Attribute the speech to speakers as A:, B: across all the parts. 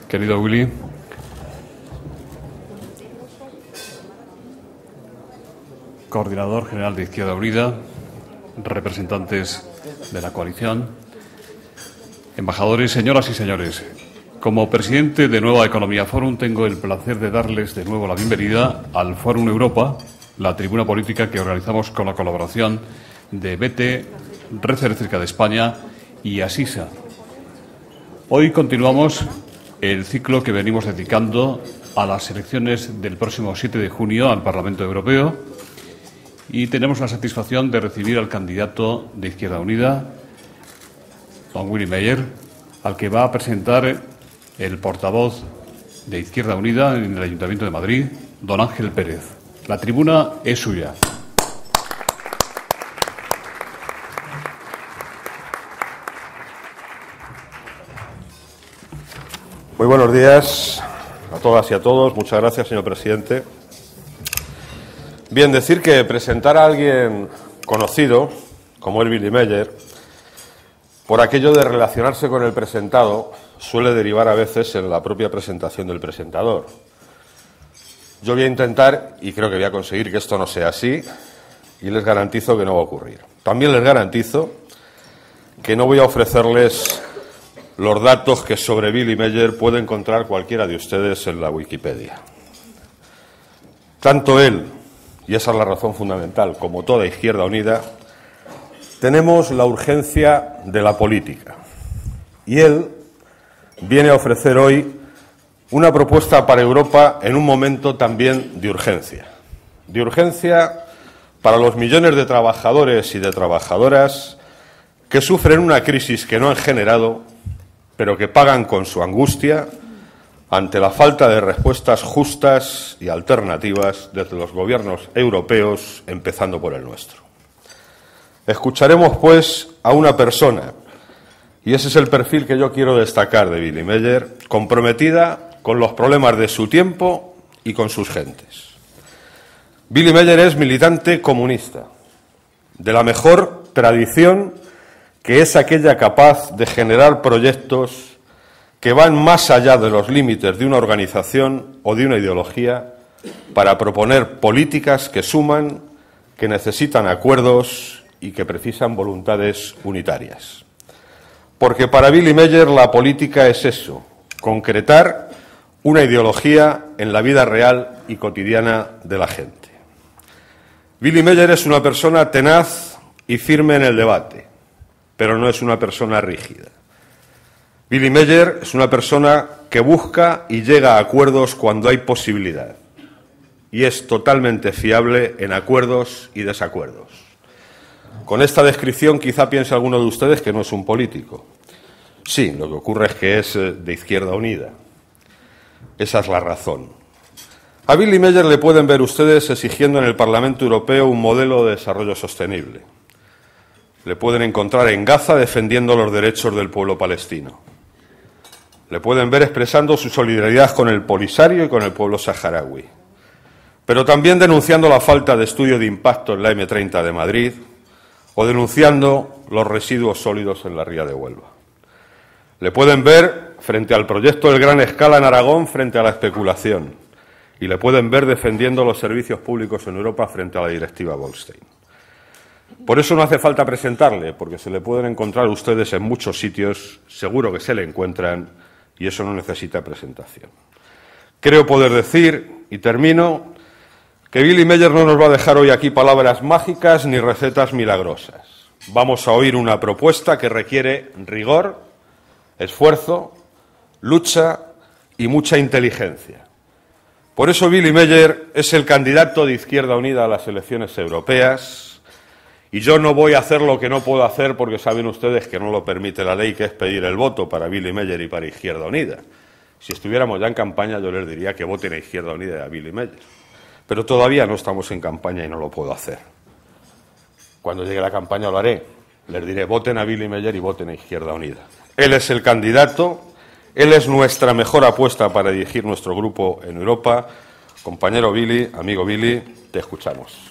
A: querido Willy. Coordinador general de Izquierda Unida, representantes de la coalición, embajadores, señoras y señores. Como presidente de Nueva Economía Forum, tengo el placer de darles de nuevo la bienvenida al Fórum Europa, la tribuna política que organizamos con la colaboración de BT, Red Eléctrica de España y Asisa. Hoy continuamos el ciclo que venimos dedicando a las elecciones del próximo 7 de junio al Parlamento Europeo y tenemos la satisfacción de recibir al candidato de Izquierda Unida, don Willy Meyer, al que va a presentar el portavoz de Izquierda Unida en el Ayuntamiento de Madrid, don Ángel Pérez. La tribuna es suya.
B: Muy buenos días a todas y a todos. Muchas gracias, señor presidente. Bien, decir que presentar a alguien conocido, como el Willy Meyer, por aquello de relacionarse con el presentado, suele derivar a veces en la propia presentación del presentador. Yo voy a intentar, y creo que voy a conseguir, que esto no sea así, y les garantizo que no va a ocurrir. También les garantizo que no voy a ofrecerles los datos que sobre Willy Meyer puede encontrar cualquiera de ustedes en la Wikipedia. Tanto él, y esa es la razón fundamental, como toda Izquierda Unida, tenemos la urgencia de la política. Y él viene a ofrecer hoy una propuesta para Europa en un momento también de urgencia. De urgencia para los millones de trabajadores y de trabajadoras que sufren una crisis que no han generado, pero que pagan con su angustia ante la falta de respuestas justas y alternativas desde los gobiernos europeos, empezando por el nuestro. Escucharemos, pues, a una persona, y ese es el perfil que yo quiero destacar de Willy Meyer, comprometida con los problemas de su tiempo y con sus gentes. Willy Meyer es militante comunista, de la mejor tradición, que es aquella capaz de generar proyectos que van más allá de los límites de una organización o de una ideología para proponer políticas que suman, que necesitan acuerdos y que precisan voluntades unitarias. Porque para Willy Meyer la política es eso, concretar una ideología en la vida real y cotidiana de la gente. Willy Meyer es una persona tenaz y firme en el debate, pero no es una persona rígida. Willy Meyer es una persona que busca y llega a acuerdos cuando hay posibilidad, y es totalmente fiable en acuerdos y desacuerdos. Con esta descripción quizá piense alguno de ustedes que no es un político. Sí, lo que ocurre es que es de Izquierda Unida. Esa es la razón. A Willy Meyer le pueden ver ustedes exigiendo en el Parlamento Europeo un modelo de desarrollo sostenible. Le pueden encontrar en Gaza defendiendo los derechos del pueblo palestino. Le pueden ver expresando su solidaridad con el Polisario y con el pueblo saharaui. Pero también denunciando la falta de estudio de impacto en la M30 de Madrid o denunciando los residuos sólidos en la ría de Huelva. Le pueden ver frente al proyecto del Gran Escala en Aragón frente a la especulación. Y le pueden ver defendiendo los servicios públicos en Europa frente a la directiva Bolkestein. Por eso no hace falta presentarle, porque se le pueden encontrar ustedes en muchos sitios, seguro que se le encuentran, y eso no necesita presentación. Creo poder decir, y termino, que Willy Meyer no nos va a dejar hoy aquí palabras mágicas ni recetas milagrosas. Vamos a oír una propuesta que requiere rigor, esfuerzo, lucha y mucha inteligencia. Por eso Willy Meyer es el candidato de Izquierda Unida a las elecciones europeas y yo no voy a hacer lo que no puedo hacer porque saben ustedes que no lo permite la ley, que es pedir el voto para Willy Meyer y para Izquierda Unida. Si estuviéramos ya en campaña yo les diría que voten a Izquierda Unida y a Willy Meyer. Pero todavía no estamos en campaña y no lo puedo hacer. Cuando llegue la campaña lo haré. Les diré voten a Willy Meyer y voten a Izquierda Unida. Él es el candidato. Él es nuestra mejor apuesta para dirigir nuestro grupo en Europa. Compañero Willy, amigo Willy, te escuchamos.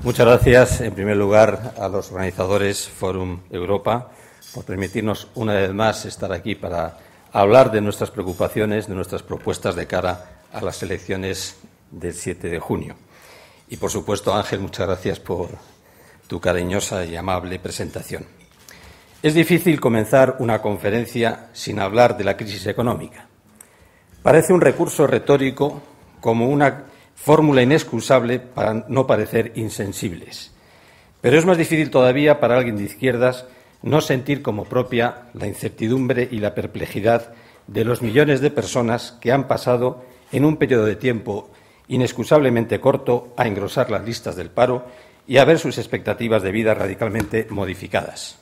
C: Muchas gracias, en primer lugar, a los organizadores Forum Europa por permitirnos una vez más estar aquí para hablar de nuestras preocupaciones, de nuestras propuestas de cara a las elecciones del 7 de junio. Y, por supuesto, Ángel, muchas gracias por tu cariñosa y amable presentación. Es difícil comenzar una conferencia sin hablar de la crisis económica. Parece un recurso retórico como una fórmula inexcusable para no parecer insensibles. Pero es más difícil todavía para alguien de izquierdas no sentir como propia la incertidumbre y la perplejidad de los millones de personas que han pasado en un periodo de tiempo inexcusablemente corto a engrosar las listas del paro y a ver sus expectativas de vida radicalmente modificadas.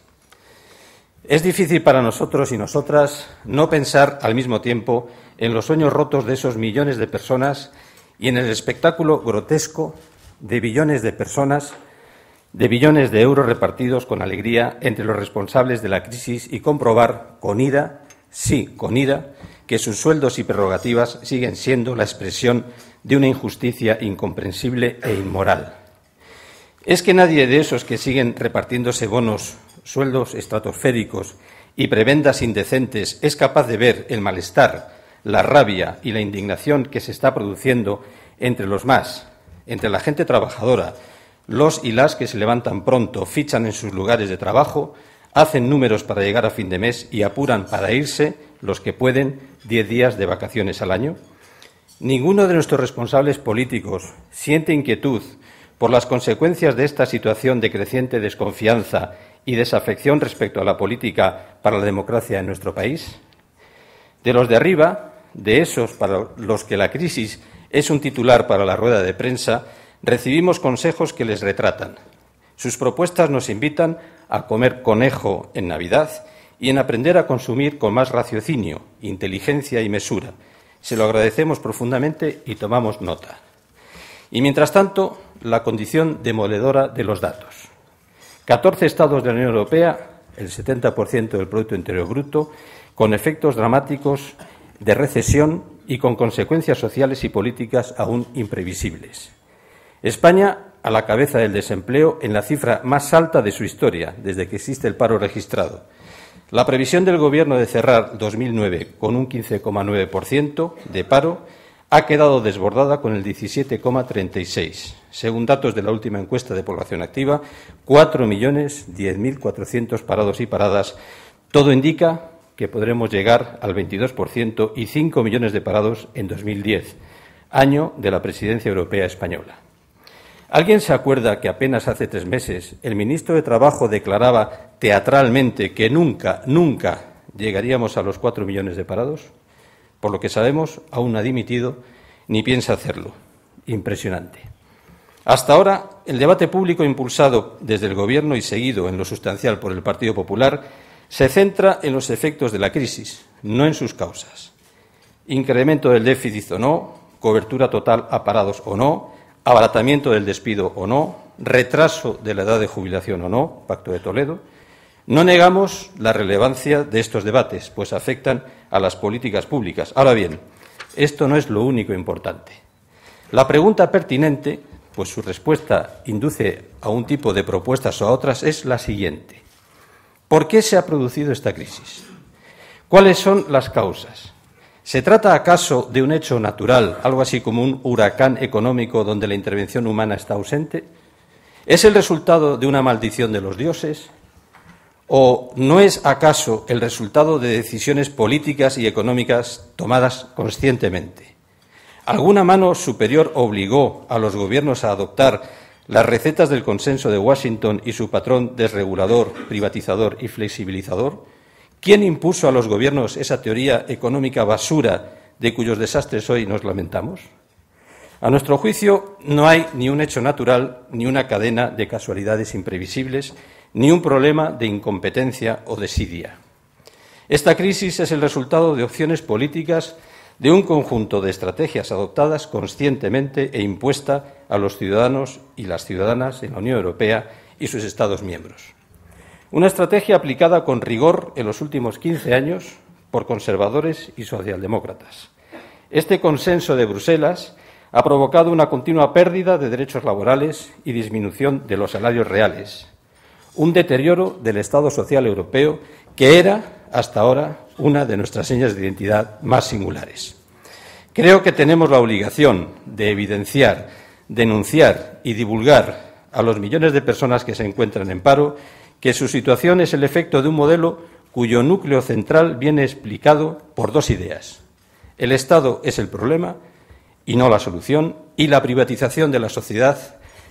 C: Es difícil para nosotros y nosotras no pensar al mismo tiempo en los sueños rotos de esos millones de personas y en el espectáculo grotesco de billones de personas, de billones de euros repartidos con alegría entre los responsables de la crisis y comprobar con ira, sí, con ira, que sus sueldos y prerrogativas siguen siendo la expresión de una injusticia incomprensible e inmoral. ¿Es que nadie de esos que siguen repartiéndose bonos, sueldos estratosféricos y prebendas indecentes es capaz de ver el malestar, la rabia y la indignación que se está produciendo entre los más, entre la gente trabajadora, los y las que se levantan pronto, fichan en sus lugares de trabajo, hacen números para llegar a fin de mes y apuran para irse, los que pueden, 10 días de vacaciones al año? Ninguno de nuestros responsables políticos siente inquietud por las consecuencias de esta situación de creciente desconfianza y desafección respecto a la política para la democracia en nuestro país. De los de arriba, de esos para los que la crisis es un titular para la rueda de prensa, recibimos consejos que les retratan. Sus propuestas nos invitan a comer conejo en Navidad y en aprender a consumir con más raciocinio, inteligencia y mesura. Se lo agradecemos profundamente y tomamos nota. Y, mientras tanto, la condición demoledora de los datos. 14 estados de la Unión Europea, el 70% del Producto Interior Bruto, con efectos dramáticos de recesión y con consecuencias sociales y políticas aún imprevisibles. España a la cabeza del desempleo en la cifra más alta de su historia, desde que existe el paro registrado. La previsión del Gobierno de cerrar 2009 con un 15,9% de paro ha quedado desbordada con el 17,36%. Según datos de la última encuesta de población activa, 4.010.400 parados y paradas. Todo indica que podremos llegar al 22% y 5 millones de parados en 2010, año de la presidencia europea española. ¿Alguien se acuerda que apenas hace 3 meses el ministro de Trabajo declaraba teatralmente que nunca llegaríamos a los 4 millones de parados? Por lo que sabemos, aún no ha dimitido ni piensa hacerlo. Impresionante. Hasta ahora, el debate público impulsado desde el Gobierno y seguido en lo sustancial por el Partido Popular se centra en los efectos de la crisis, no en sus causas. Incremento del déficit o no, cobertura total a parados o no, abaratamiento del despido o no, retraso de la edad de jubilación o no, Pacto de Toledo. No negamos la relevancia de estos debates, pues afectan a las políticas públicas. Ahora bien, esto no es lo único importante. La pregunta pertinente, pues su respuesta induce a un tipo de propuestas o a otras, es la siguiente. ¿Por qué se ha producido esta crisis? ¿Cuáles son las causas? ¿Se trata acaso de un hecho natural, algo así como un huracán económico donde la intervención humana está ausente? ¿Es el resultado de una maldición de los dioses? ¿O no es acaso el resultado de decisiones políticas y económicas tomadas conscientemente? ¿Alguna mano superior obligó a los gobiernos a adoptar las recetas del consenso de Washington y su patrón desregulador, privatizador y flexibilizador? ¿Quién impuso a los gobiernos esa teoría económica basura de cuyos desastres hoy nos lamentamos? A nuestro juicio, no hay ni un hecho natural, ni una cadena de casualidades imprevisibles, ni un problema de incompetencia o desidia. Esta crisis es el resultado de opciones políticas de un conjunto de estrategias adoptadas conscientemente e impuesta a los ciudadanos y las ciudadanas en la Unión Europea y sus Estados miembros. Una estrategia aplicada con rigor en los últimos 15 años por conservadores y socialdemócratas. Este consenso de Bruselas ha provocado una continua pérdida de derechos laborales y disminución de los salarios reales, un deterioro del Estado social europeo que era, hasta ahora, una de nuestras señas de identidad más singulares. Creo que tenemos la obligación de evidenciar, denunciar y divulgar a los millones de personas que se encuentran en paro que su situación es el efecto de un modelo cuyo núcleo central viene explicado por dos ideas. El Estado es el problema y no la solución, y la privatización de la sociedad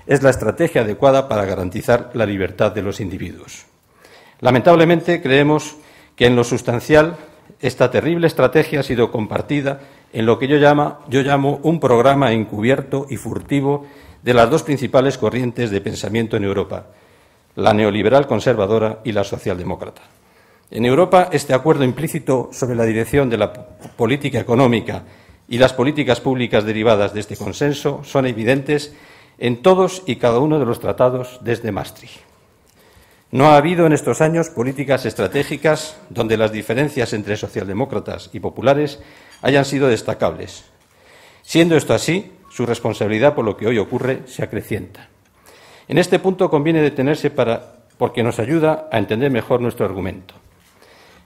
C: es la estrategia adecuada para garantizar la libertad de los individuos. Lamentablemente, creemos que en lo sustancial esta terrible estrategia ha sido compartida en lo que yo llamo un programa encubierto y furtivo de las dos principales corrientes de pensamiento en Europa, la neoliberal conservadora y la socialdemócrata. En Europa, este acuerdo implícito sobre la dirección de la política económica y las políticas públicas derivadas de este consenso son evidentes en todos y cada uno de los tratados desde Maastricht. No ha habido en estos años políticas estratégicas donde las diferencias entre socialdemócratas y populares hayan sido destacables. Siendo esto así, su responsabilidad por lo que hoy ocurre se acrecienta. En este punto conviene detenerse porque nos ayuda a entender mejor nuestro argumento.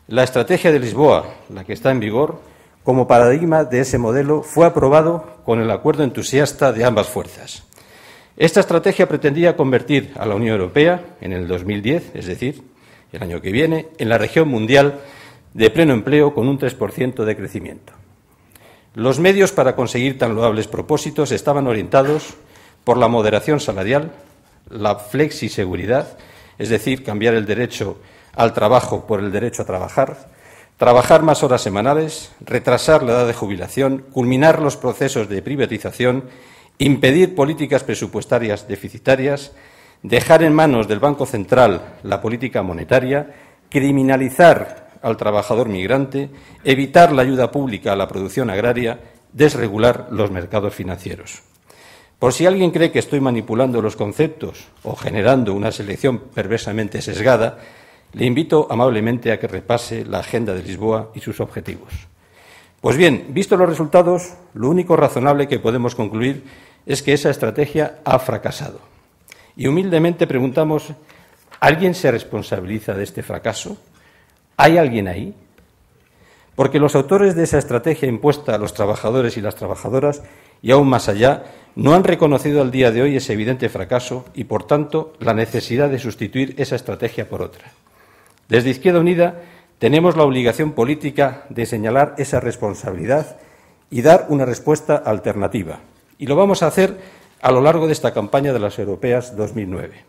C: La estrategia de Lisboa, la que está en vigor, como paradigma de ese modelo, fue aprobado con el acuerdo entusiasta de ambas fuerzas. Esta estrategia pretendía convertir a la Unión Europea, en el 2010, es decir, el año que viene, en la región mundial de pleno empleo con un 3% de crecimiento. Los medios para conseguir tan loables propósitos estaban orientados por la moderación salarial, la flexiseguridad, es decir, cambiar el derecho al trabajo por el derecho a trabajar más horas semanales, retrasar la edad de jubilación, culminar los procesos de privatización, impedir políticas presupuestarias deficitarias, dejar en manos del Banco Central la política monetaria, criminalizar al trabajador migrante, evitar la ayuda pública a la producción agraria, desregular los mercados financieros. Por si alguien cree que estoy manipulando los conceptos o generando una selección perversamente sesgada, le invito amablemente a que repase la Agenda de Lisboa y sus objetivos. Pues bien, vistos los resultados, lo único razonable que podemos concluir es que esa estrategia ha fracasado. Y humildemente preguntamos, ¿alguien se responsabiliza de este fracaso? ¿Hay alguien ahí? Porque los autores de esa estrategia impuesta a los trabajadores y las trabajadoras, y aún más allá, no han reconocido al día de hoy ese evidente fracaso y, por tanto, la necesidad de sustituir esa estrategia por otra. Desde Izquierda Unida tenemos la obligación política de señalar esa responsabilidad y dar una respuesta alternativa. Y lo vamos a hacer a lo largo de esta campaña de las europeas 2009.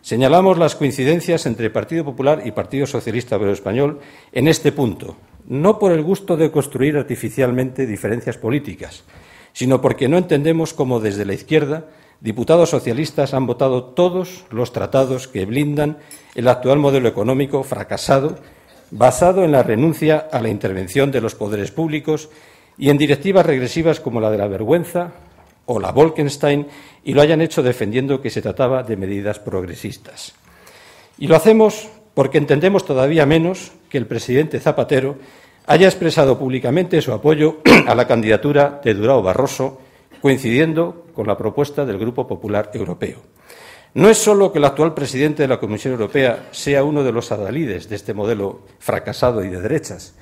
C: Señalamos las coincidencias entre Partido Popular y Partido Socialista Obrero Español en este punto, no por el gusto de construir artificialmente diferencias políticas, sino porque no entendemos cómo desde la izquierda diputados socialistas han votado todos los tratados que blindan el actual modelo económico fracasado, basado en la renuncia a la intervención de los poderes públicos y en directivas regresivas como la de la vergüenza o la Bolkestein, y lo hayan hecho defendiendo que se trataba de medidas progresistas. Y lo hacemos porque entendemos todavía menos que el presidente Zapatero haya expresado públicamente su apoyo a la candidatura de Durão Barroso, coincidiendo con la propuesta del Grupo Popular Europeo. No es solo que el actual presidente de la Comisión Europea sea uno de los adalides de este modelo fracasado y de derechas,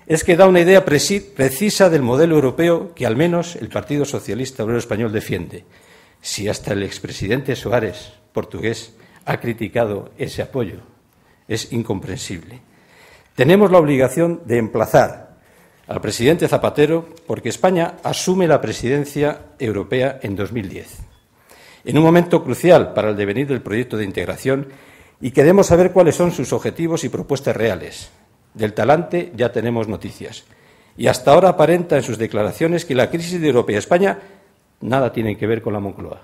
C: es que da una idea precisa del modelo europeo que al menos el Partido Socialista Obrero Español defiende. Si hasta el expresidente Soares, portugués, ha criticado ese apoyo, es incomprensible. Tenemos la obligación de emplazar al presidente Zapatero porque España asume la presidencia europea en 2010, en un momento crucial para el devenir del proyecto de integración, y queremos saber cuáles son sus objetivos y propuestas reales. Del talante ya tenemos noticias. Y hasta ahora aparenta en sus declaraciones que la crisis de Europa y España nada tiene que ver con la Moncloa.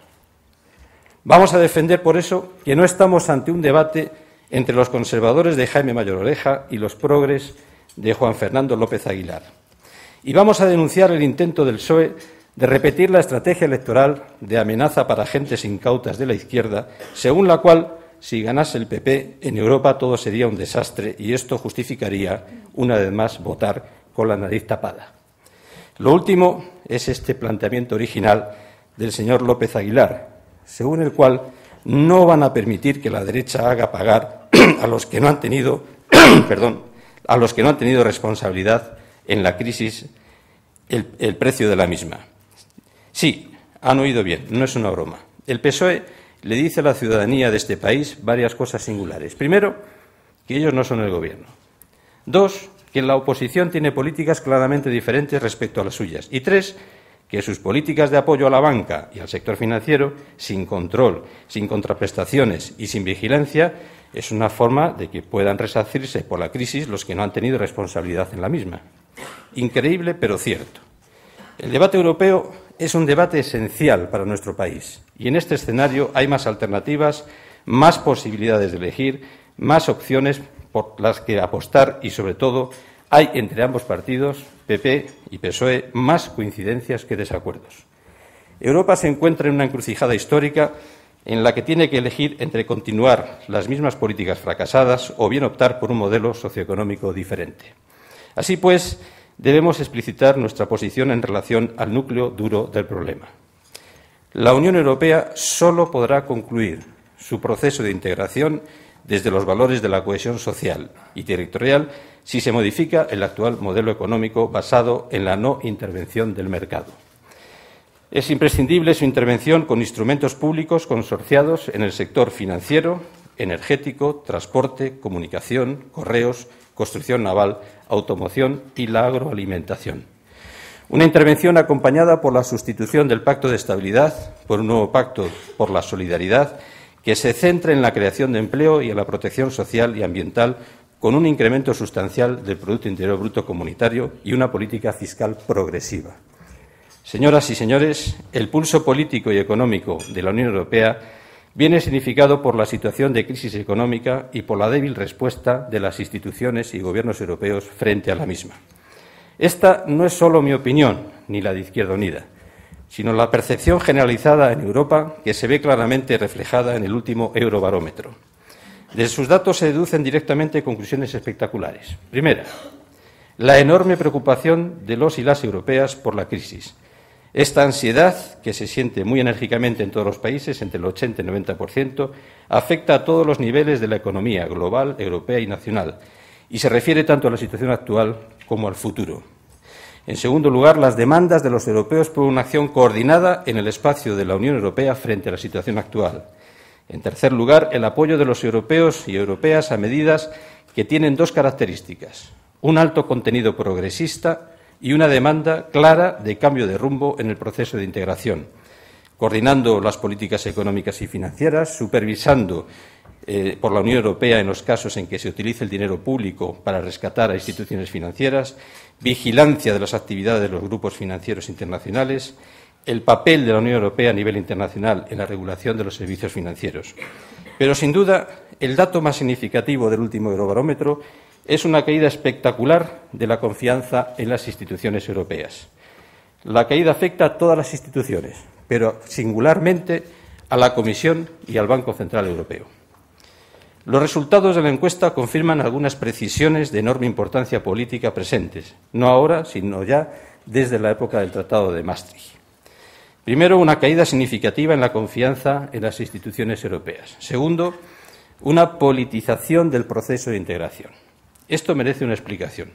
C: Vamos a defender, por eso, que no estamos ante un debate entre los conservadores de Jaime Mayor Oreja y los progres de Juan Fernando López Aguilar. Y vamos a denunciar el intento del PSOE de repetir la estrategia electoral de amenaza para agentes incautas de la izquierda, según la cual, si ganase el PP, en Europa todo sería un desastre y esto justificaría, una vez más, votar con la nariz tapada. Lo último es este planteamiento original del señor López Aguilar, según el cual no van a permitir que la derecha haga pagar a los que no han tenido, a los que no han tenido responsabilidad en la crisis el precio de la misma. Sí, han oído bien, no es una broma. El PSOE le dice a la ciudadanía de este país varias cosas singulares. Primero, que ellos no son el Gobierno. Dos, que la oposición tiene políticas claramente diferentes respecto a las suyas. Y tres, que sus políticas de apoyo a la banca y al sector financiero, sin control, sin contraprestaciones y sin vigilancia, es una forma de que puedan resarcirse por la crisis los que no han tenido responsabilidad en la misma. Increíble, pero cierto. El debate europeo es un debate esencial para nuestro país y en este escenario hay más alternativas, más posibilidades de elegir, más opciones por las que apostar y, sobre todo, hay entre ambos partidos, PP y PSOE, más coincidencias que desacuerdos. Europa se encuentra en una encrucijada histórica en la que tiene que elegir entre continuar las mismas políticas fracasadas o bien optar por un modelo socioeconómico diferente. Así pues, debemos explicitar nuestra posición en relación al núcleo duro del problema. La Unión Europea solo podrá concluir su proceso de integración desde los valores de la cohesión social y territorial si se modifica el actual modelo económico basado en la no intervención del mercado. Es imprescindible su intervención con instrumentos públicos consorciados en el sector financiero, energético, transporte, comunicación, correos, construcción naval, automoción y la agroalimentación. Una intervención acompañada por la sustitución del Pacto de Estabilidad por un nuevo Pacto por la Solidaridad que se centre en la creación de empleo y en la protección social y ambiental con un incremento sustancial del Producto Interior Bruto comunitario y una política fiscal progresiva. Señoras y señores, el pulso político y económico de la Unión Europea viene significado por la situación de crisis económica y por la débil respuesta de las instituciones y gobiernos europeos frente a la misma. Esta no es solo mi opinión, ni la de Izquierda Unida, sino la percepción generalizada en Europa que se ve claramente reflejada en el último Eurobarómetro. De sus datos se deducen directamente conclusiones espectaculares. Primera, la enorme preocupación de los y las europeas por la crisis. Esta ansiedad, que se siente muy enérgicamente en todos los países, entre el 80 y el 90%, afecta a todos los niveles de la economía global, europea y nacional, y se refiere tanto a la situación actual como al futuro. En segundo lugar, las demandas de los europeos por una acción coordinada en el espacio de la Unión Europea frente a la situación actual. En tercer lugar, el apoyo de los europeos y europeas a medidas que tienen dos características: un alto contenido progresista y una demanda clara de cambio de rumbo en el proceso de integración, coordinando las políticas económicas y financieras, supervisando por la Unión Europea en los casos en que se utilice el dinero público para rescatar a instituciones financieras, vigilancia de las actividades de los grupos financieros internacionales, el papel de la Unión Europea a nivel internacional en la regulación de los servicios financieros. Pero, sin duda, el dato más significativo del último Eurobarómetro es una caída espectacular de la confianza en las instituciones europeas. La caída afecta a todas las instituciones, pero singularmente a la Comisión y al Banco Central Europeo. Los resultados de la encuesta confirman algunas precisiones de enorme importancia política presentes, no ahora, sino ya desde la época del Tratado de Maastricht. Primero, una caída significativa en la confianza en las instituciones europeas. Segundo, una politización del proceso de integración. Esto merece una explicación.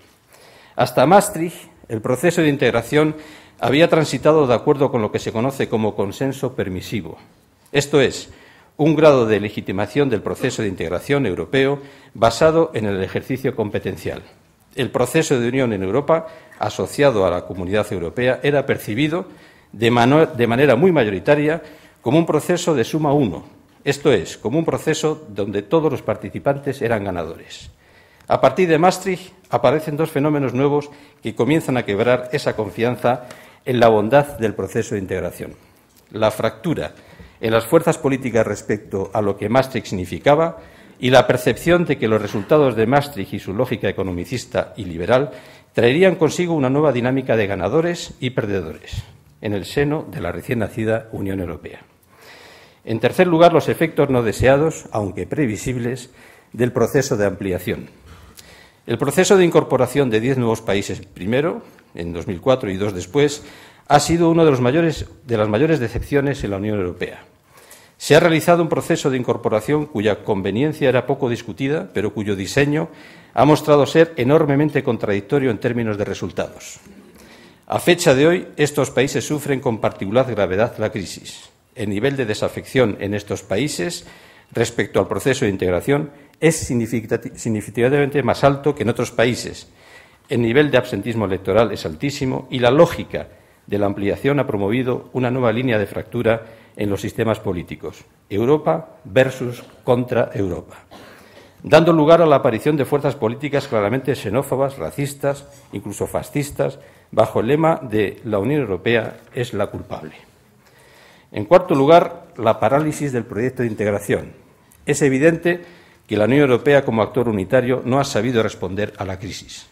C: Hasta Maastricht, el proceso de integración había transitado de acuerdo con lo que se conoce como consenso permisivo. Esto es, un grado de legitimación del proceso de integración europeo basado en el ejercicio competencial. El proceso de unión en Europa, asociado a la Comunidad Europea, era percibido de manera muy mayoritaria como un proceso de suma uno, esto es, como un proceso donde todos los participantes eran ganadores. A partir de Maastricht aparecen dos fenómenos nuevos que comienzan a quebrar esa confianza en la bondad del proceso de integración. La fractura en las fuerzas políticas respecto a lo que Maastricht significaba y la percepción de que los resultados de Maastricht y su lógica economicista y liberal traerían consigo una nueva dinámica de ganadores y perdedores en el seno de la recién nacida Unión Europea. En tercer lugar, los efectos no deseados, aunque previsibles, del proceso de ampliación. El proceso de incorporación de 10 nuevos países, primero, en 2004 y 2 después, ha sido una de las mayores decepciones en la Unión Europea. Se ha realizado un proceso de incorporación cuya conveniencia era poco discutida, pero cuyo diseño ha mostrado ser enormemente contradictorio en términos de resultados. A fecha de hoy, estos países sufren con particular gravedad la crisis. El nivel de desafección en estos países respecto al proceso de integración es significativamente más alto que en otros países. El nivel de absentismo electoral es altísimo y la lógica de la ampliación ha promovido una nueva línea de fractura en los sistemas políticos, Europa versus contra Europa, dando lugar a la aparición de fuerzas políticas claramente xenófobas, racistas, incluso fascistas, bajo el lema de la Unión Europea es la culpable. En cuarto lugar, la parálisis del proyecto de integración. Es evidente que la Unión Europea, como actor unitario, no ha sabido responder a la crisis.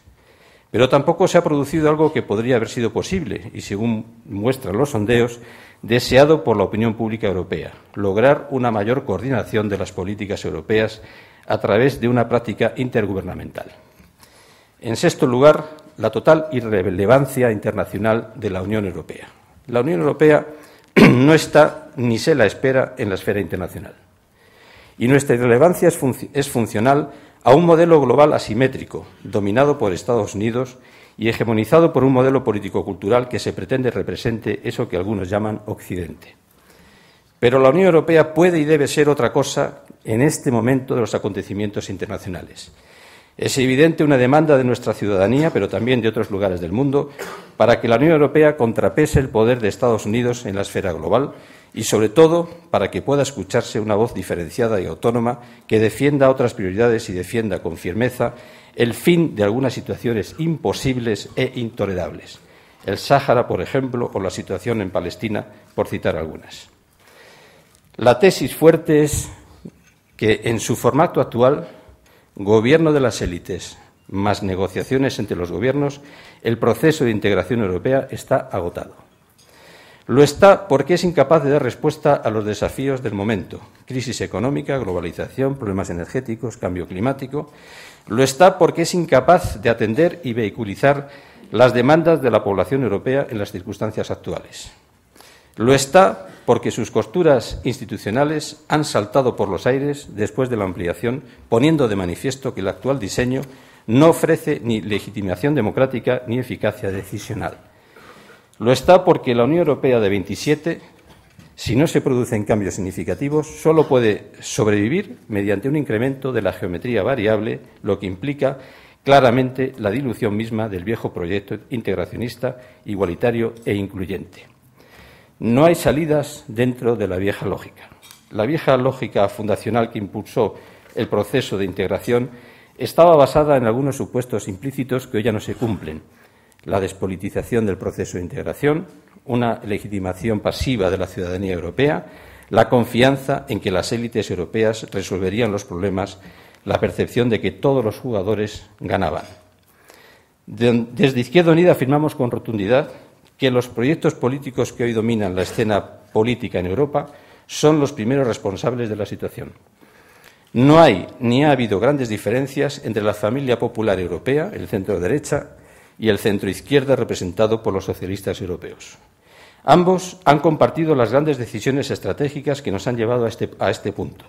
C: Pero tampoco se ha producido algo que podría haber sido posible y, según muestran los sondeos, deseado por la opinión pública europea, lograr una mayor coordinación de las políticas europeas a través de una práctica intergubernamental. En sexto lugar, la total irrelevancia internacional de la Unión Europea. La Unión Europea no está ni se la espera en la esfera internacional. Y nuestra irrelevancia es funcional a un modelo global asimétrico, dominado por Estados Unidos y hegemonizado por un modelo político-cultural que se pretende represente eso que algunos llaman Occidente. Pero la Unión Europea puede y debe ser otra cosa en este momento de los acontecimientos internacionales. Es evidente una demanda de nuestra ciudadanía, pero también de otros lugares del mundo, para que la Unión Europea contrapese el poder de Estados Unidos en la esfera global y, sobre todo, para que pueda escucharse una voz diferenciada y autónoma que defienda otras prioridades y defienda con firmeza el fin de algunas situaciones imposibles e intolerables. El Sáhara, por ejemplo, o la situación en Palestina, por citar algunas. La tesis fuerte es que, en su formato actual, gobierno de las élites más negociaciones entre los gobiernos, el proceso de integración europea está agotado. Lo está porque es incapaz de dar respuesta a los desafíos del momento: crisis económica, globalización, problemas energéticos, cambio climático. Lo está porque es incapaz de atender y vehiculizar las demandas de la población europea en las circunstancias actuales. Lo está porque sus costuras institucionales han saltado por los aires después de la ampliación, poniendo de manifiesto que el actual diseño no ofrece ni legitimación democrática ni eficacia decisional. Lo está porque la Unión Europea de 27, si no se producen cambios significativos, solo puede sobrevivir mediante un incremento de la geometría variable, lo que implica claramente la dilución misma del viejo proyecto integracionista, igualitario e incluyente. No hay salidas dentro de la vieja lógica. La vieja lógica fundacional que impulsó el proceso de integración estaba basada en algunos supuestos implícitos que hoy ya no se cumplen: la despolitización del proceso de integración, una legitimación pasiva de la ciudadanía europea, la confianza en que las élites europeas resolverían los problemas, la percepción de que todos los jugadores ganaban. Desde Izquierda Unida afirmamos con rotundidad que los proyectos políticos que hoy dominan la escena política en Europa son los primeros responsables de la situación. No hay ni ha habido grandes diferencias entre la familia popular europea, el centro-derecha, y el centro-izquierda representado por los socialistas europeos. Ambos han compartido las grandes decisiones estratégicas que nos han llevado a este punto.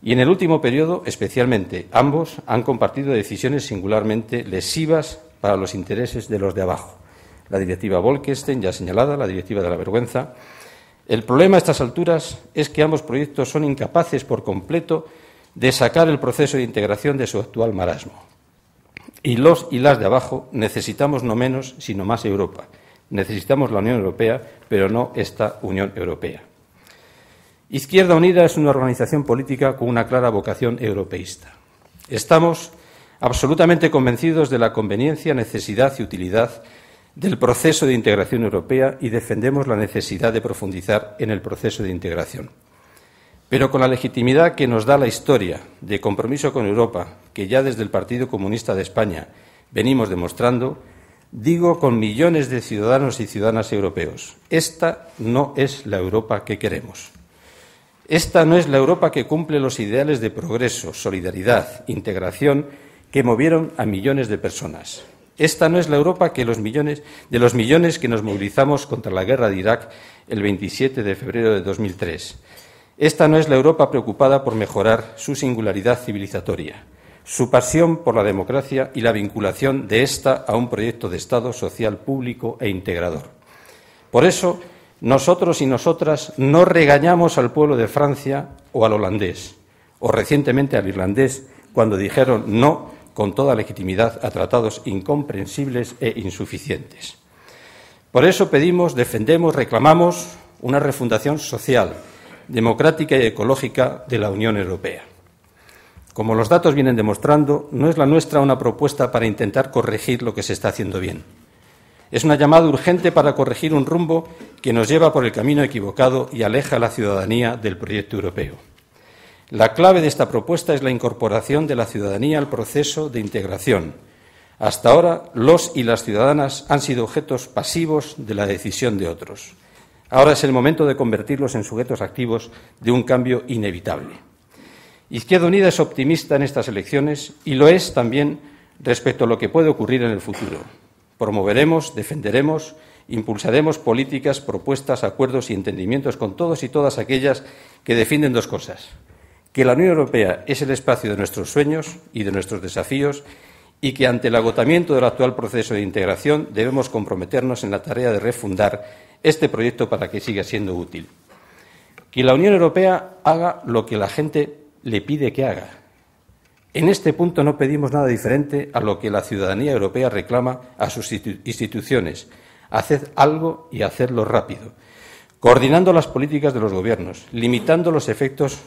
C: Y en el último periodo, especialmente, ambos han compartido decisiones singularmente lesivas para los intereses de los de abajo. La directiva Bolkestein, ya señalada, la directiva de la vergüenza. El problema a estas alturas es que ambos proyectos son incapaces por completo de sacar el proceso de integración de su actual marasmo. Y los y las de abajo necesitamos no menos, sino más Europa. Necesitamos la Unión Europea, pero no esta Unión Europea. Izquierda Unida es una organización política con una clara vocación europeísta. Estamos absolutamente convencidos de la conveniencia, necesidad y utilidad del proceso de integración europea y defendemos la necesidad de profundizar en el proceso de integración. Pero con la legitimidad que nos da la historia de compromiso con Europa, que ya desde el Partido Comunista de España venimos demostrando, digo con millones de ciudadanos y ciudadanas europeos: esta no es la Europa que queremos. Esta no es la Europa que cumple los ideales de progreso, solidaridad, integración que movieron a millones de personas. Esta no es la Europa de los millones que nos movilizamos contra la guerra de Irak el 27 de febrero de 2003. Esta no es la Europa preocupada por mejorar su singularidad civilizatoria, su pasión por la democracia y la vinculación de ésta a un proyecto de Estado social público e integrador. Por eso, nosotros y nosotras no regañamos al pueblo de Francia o al holandés, o recientemente al irlandés, cuando dijeron no con toda legitimidad a tratados incomprensibles e insuficientes. Por eso pedimos, defendemos, reclamamos una refundación social, democrática y ecológica de la Unión Europea. Como los datos vienen demostrando, no es la nuestra una propuesta para intentar corregir lo que se está haciendo bien. Es una llamada urgente para corregir un rumbo que nos lleva por el camino equivocado y aleja a la ciudadanía del proyecto europeo. La clave de esta propuesta es la incorporación de la ciudadanía al proceso de integración. Hasta ahora, los y las ciudadanas han sido objetos pasivos de la decisión de otros. Ahora es el momento de convertirlos en sujetos activos de un cambio inevitable. Izquierda Unida es optimista en estas elecciones y lo es también respecto a lo que puede ocurrir en el futuro. Promoveremos, defenderemos, impulsaremos políticas, propuestas, acuerdos y entendimientos con todos y todas aquellas que defienden dos cosas: que la Unión Europea es el espacio de nuestros sueños y de nuestros desafíos y que ante el agotamiento del actual proceso de integración debemos comprometernos en la tarea de refundar este proyecto para que siga siendo útil. Que la Unión Europea haga lo que la gente le pide que haga. En este punto no pedimos nada diferente a lo que la ciudadanía europea reclama a sus instituciones: haced algo y hacedlo rápido, coordinando las políticas de los gobiernos, limitando los efectos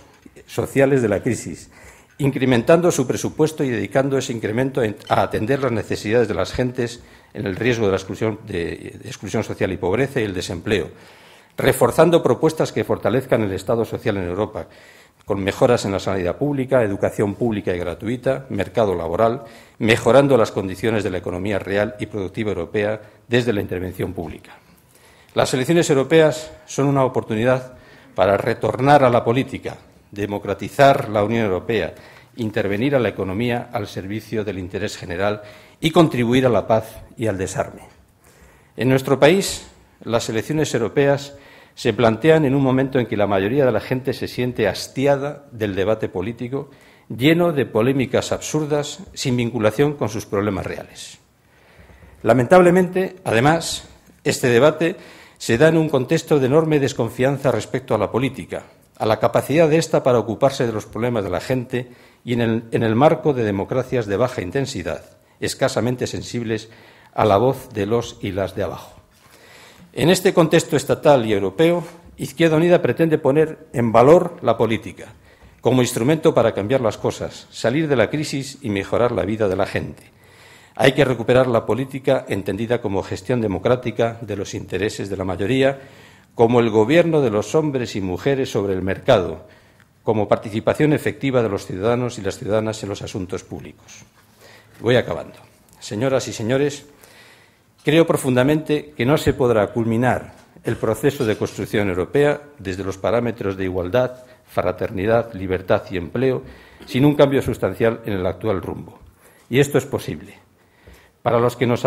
C: sociales de la crisis, incrementando su presupuesto y dedicando ese incremento a atender las necesidades de las gentes en el riesgo de la exclusión social y pobreza y el desempleo, reforzando propuestas que fortalezcan el Estado social en Europa, con mejoras en la sanidad pública, educación pública y gratuita, mercado laboral, mejorando las condiciones de la economía real y productiva europea desde la intervención pública. Las elecciones europeas son una oportunidad para retornar a la política, democratizar la Unión Europea, intervenir a la economía al servicio del interés general y contribuir a la paz y al desarme. En nuestro país, las elecciones europeas se plantean en un momento en que la mayoría de la gente se siente hastiada del debate político, lleno de polémicas absurdas, sin vinculación con sus problemas reales. Lamentablemente, además, este debate se da en un contexto de enorme desconfianza respecto a la política, a la capacidad de ésta para ocuparse de los problemas de la gente y en el marco de democracias de baja intensidad, escasamente sensibles a la voz de los y las de abajo. En este contexto estatal y europeo, Izquierda Unida pretende poner en valor la política como instrumento para cambiar las cosas, salir de la crisis y mejorar la vida de la gente. Hay que recuperar la política entendida como gestión democrática de los intereses de la mayoría, como el gobierno de los hombres y mujeres sobre el mercado, como participación efectiva de los ciudadanos y las ciudadanas en los asuntos públicos. Voy acabando. Señoras y señores, creo profundamente que no se podrá culminar el proceso de construcción europea desde los parámetros de igualdad, fraternidad, libertad y empleo sin un cambio sustancial en el actual rumbo. Y esto es posible. Para los que nos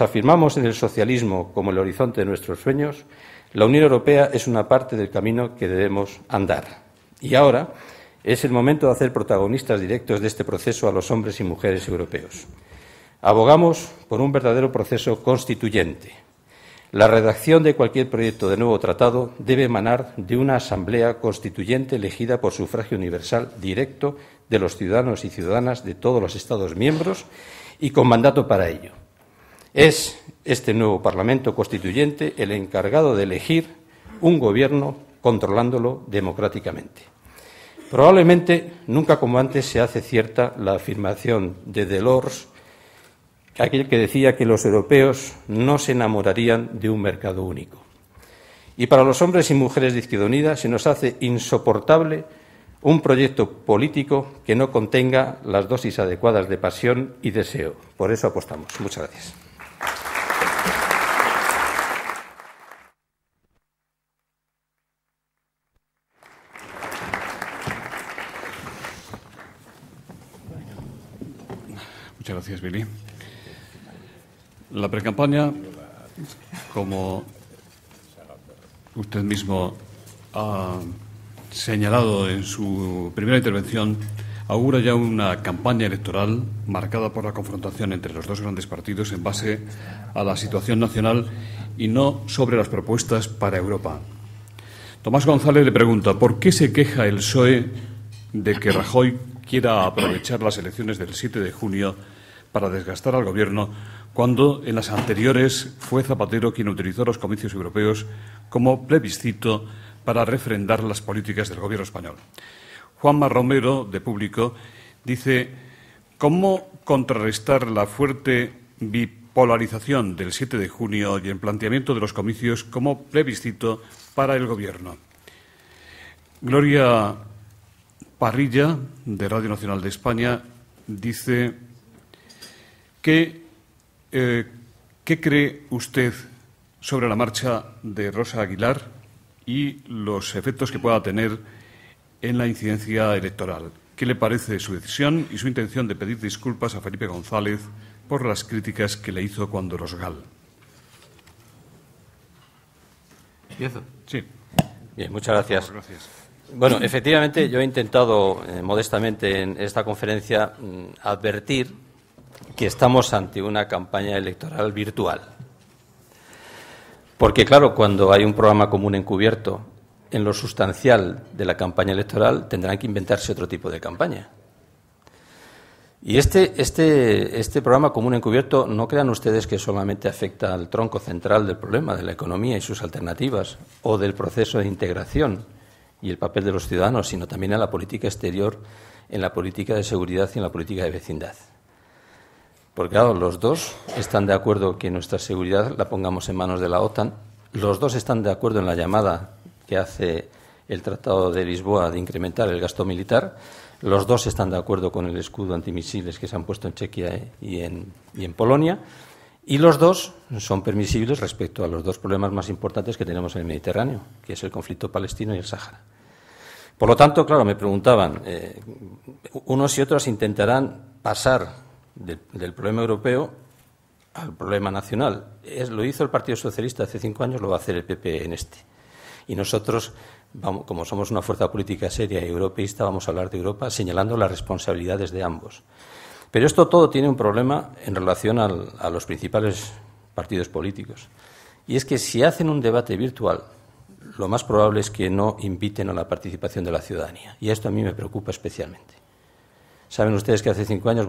C: afirmamos en el socialismo como el horizonte de nuestros sueños, la Unión Europea es una parte del camino que debemos andar. Y ahora es el momento de hacer protagonistas directos de este proceso a los hombres y mujeres europeos. Abogamos por un verdadero proceso constituyente. La redacción de cualquier proyecto de nuevo tratado debe emanar de una asamblea constituyente elegida por sufragio universal directo de los ciudadanos y ciudadanas de todos los Estados miembros y con mandato para ello. Es este nuevo Parlamento Constituyente el encargado de elegir un gobierno controlándolo democráticamente. Probablemente nunca como antes se hace cierta la afirmación de Delors, aquel que decía que los europeos no se enamorarían de un mercado único. Y para los hombres y mujeres de Izquierda Unida se nos hace insoportable un proyecto político que no contenga las dosis adecuadas de pasión y deseo. Por eso apostamos. Muchas gracias.
A: Muchas gracias, Billy. La precampaña, como usted mismo ha señalado en su primera intervención, augura ya una campaña electoral marcada por la confrontación entre los dos grandes partidos en base a la situación nacional y no sobre las propuestas para Europa. Tomás González le pregunta ¿por qué se queja el PSOE de que Rajoy quiera aprovechar las elecciones del 7 de junio para desgastar al Gobierno cuando en las anteriores fue Zapatero quien utilizó los comicios europeos como plebiscito para refrendar las políticas del Gobierno español? Juanma Romero, de Público, dice ¿cómo contrarrestar la fuerte bipolarización del 7 de junio y el planteamiento de los comicios como plebiscito para el Gobierno? Gloria Parrilla, de Radio Nacional de España, dice ¿qué cree usted sobre la marcha de Rosa Aguilar y los efectos que pueda tener en la incidencia electoral? ¿Qué le parece su decisión y su intención de pedir disculpas a Felipe González por las críticas que le hizo cuando los GAL?
C: ¿Empiezo?
A: Sí.
C: Bien, muchas gracias.
A: Gracias.
C: Bueno, efectivamente, yo he intentado modestamente en esta conferencia advertir que estamos ante una campaña electoral virtual. Porque, claro, cuando hay un programa común encubierto, en lo sustancial de la campaña electoral tendrán que inventarse otro tipo de campaña. Y este programa común encubierto, no crean ustedes que solamente afecta al tronco central del problema, de la economía y sus alternativas, o del proceso de integración y el papel de los ciudadanos, sino también a la política exterior, en la política de seguridad y en la política de vecindad. Porque, claro, los dos están de acuerdo que nuestra seguridad la pongamos en manos de la OTAN, los dos están de acuerdo en la llamada que hace el Tratado de Lisboa de incrementar el gasto militar, los dos están de acuerdo con el escudo antimisiles que se han puesto en Chequia y en Polonia, y los dos son permisibles respecto a los dos problemas más importantes que tenemos en el Mediterráneo, que es el conflicto palestino y el Sáhara. Por lo tanto, claro, me preguntaban, unos y otros intentarán pasar del problema europeo al problema nacional. Lo hizo el Partido Socialista hace 5 años, lo va a hacer el PP en este. Y nosotros, como somos una fuerza política seria y europeísta, vamos a hablar de Europa señalando las responsabilidades de ambos. Pero esto todo tiene un problema en relación a los principales partidos políticos. Y es que si hacen un debate virtual, lo más probable es que no inviten a la participación de la ciudadanía. Y esto a mí me preocupa especialmente. Saben ustedes que hace 5 años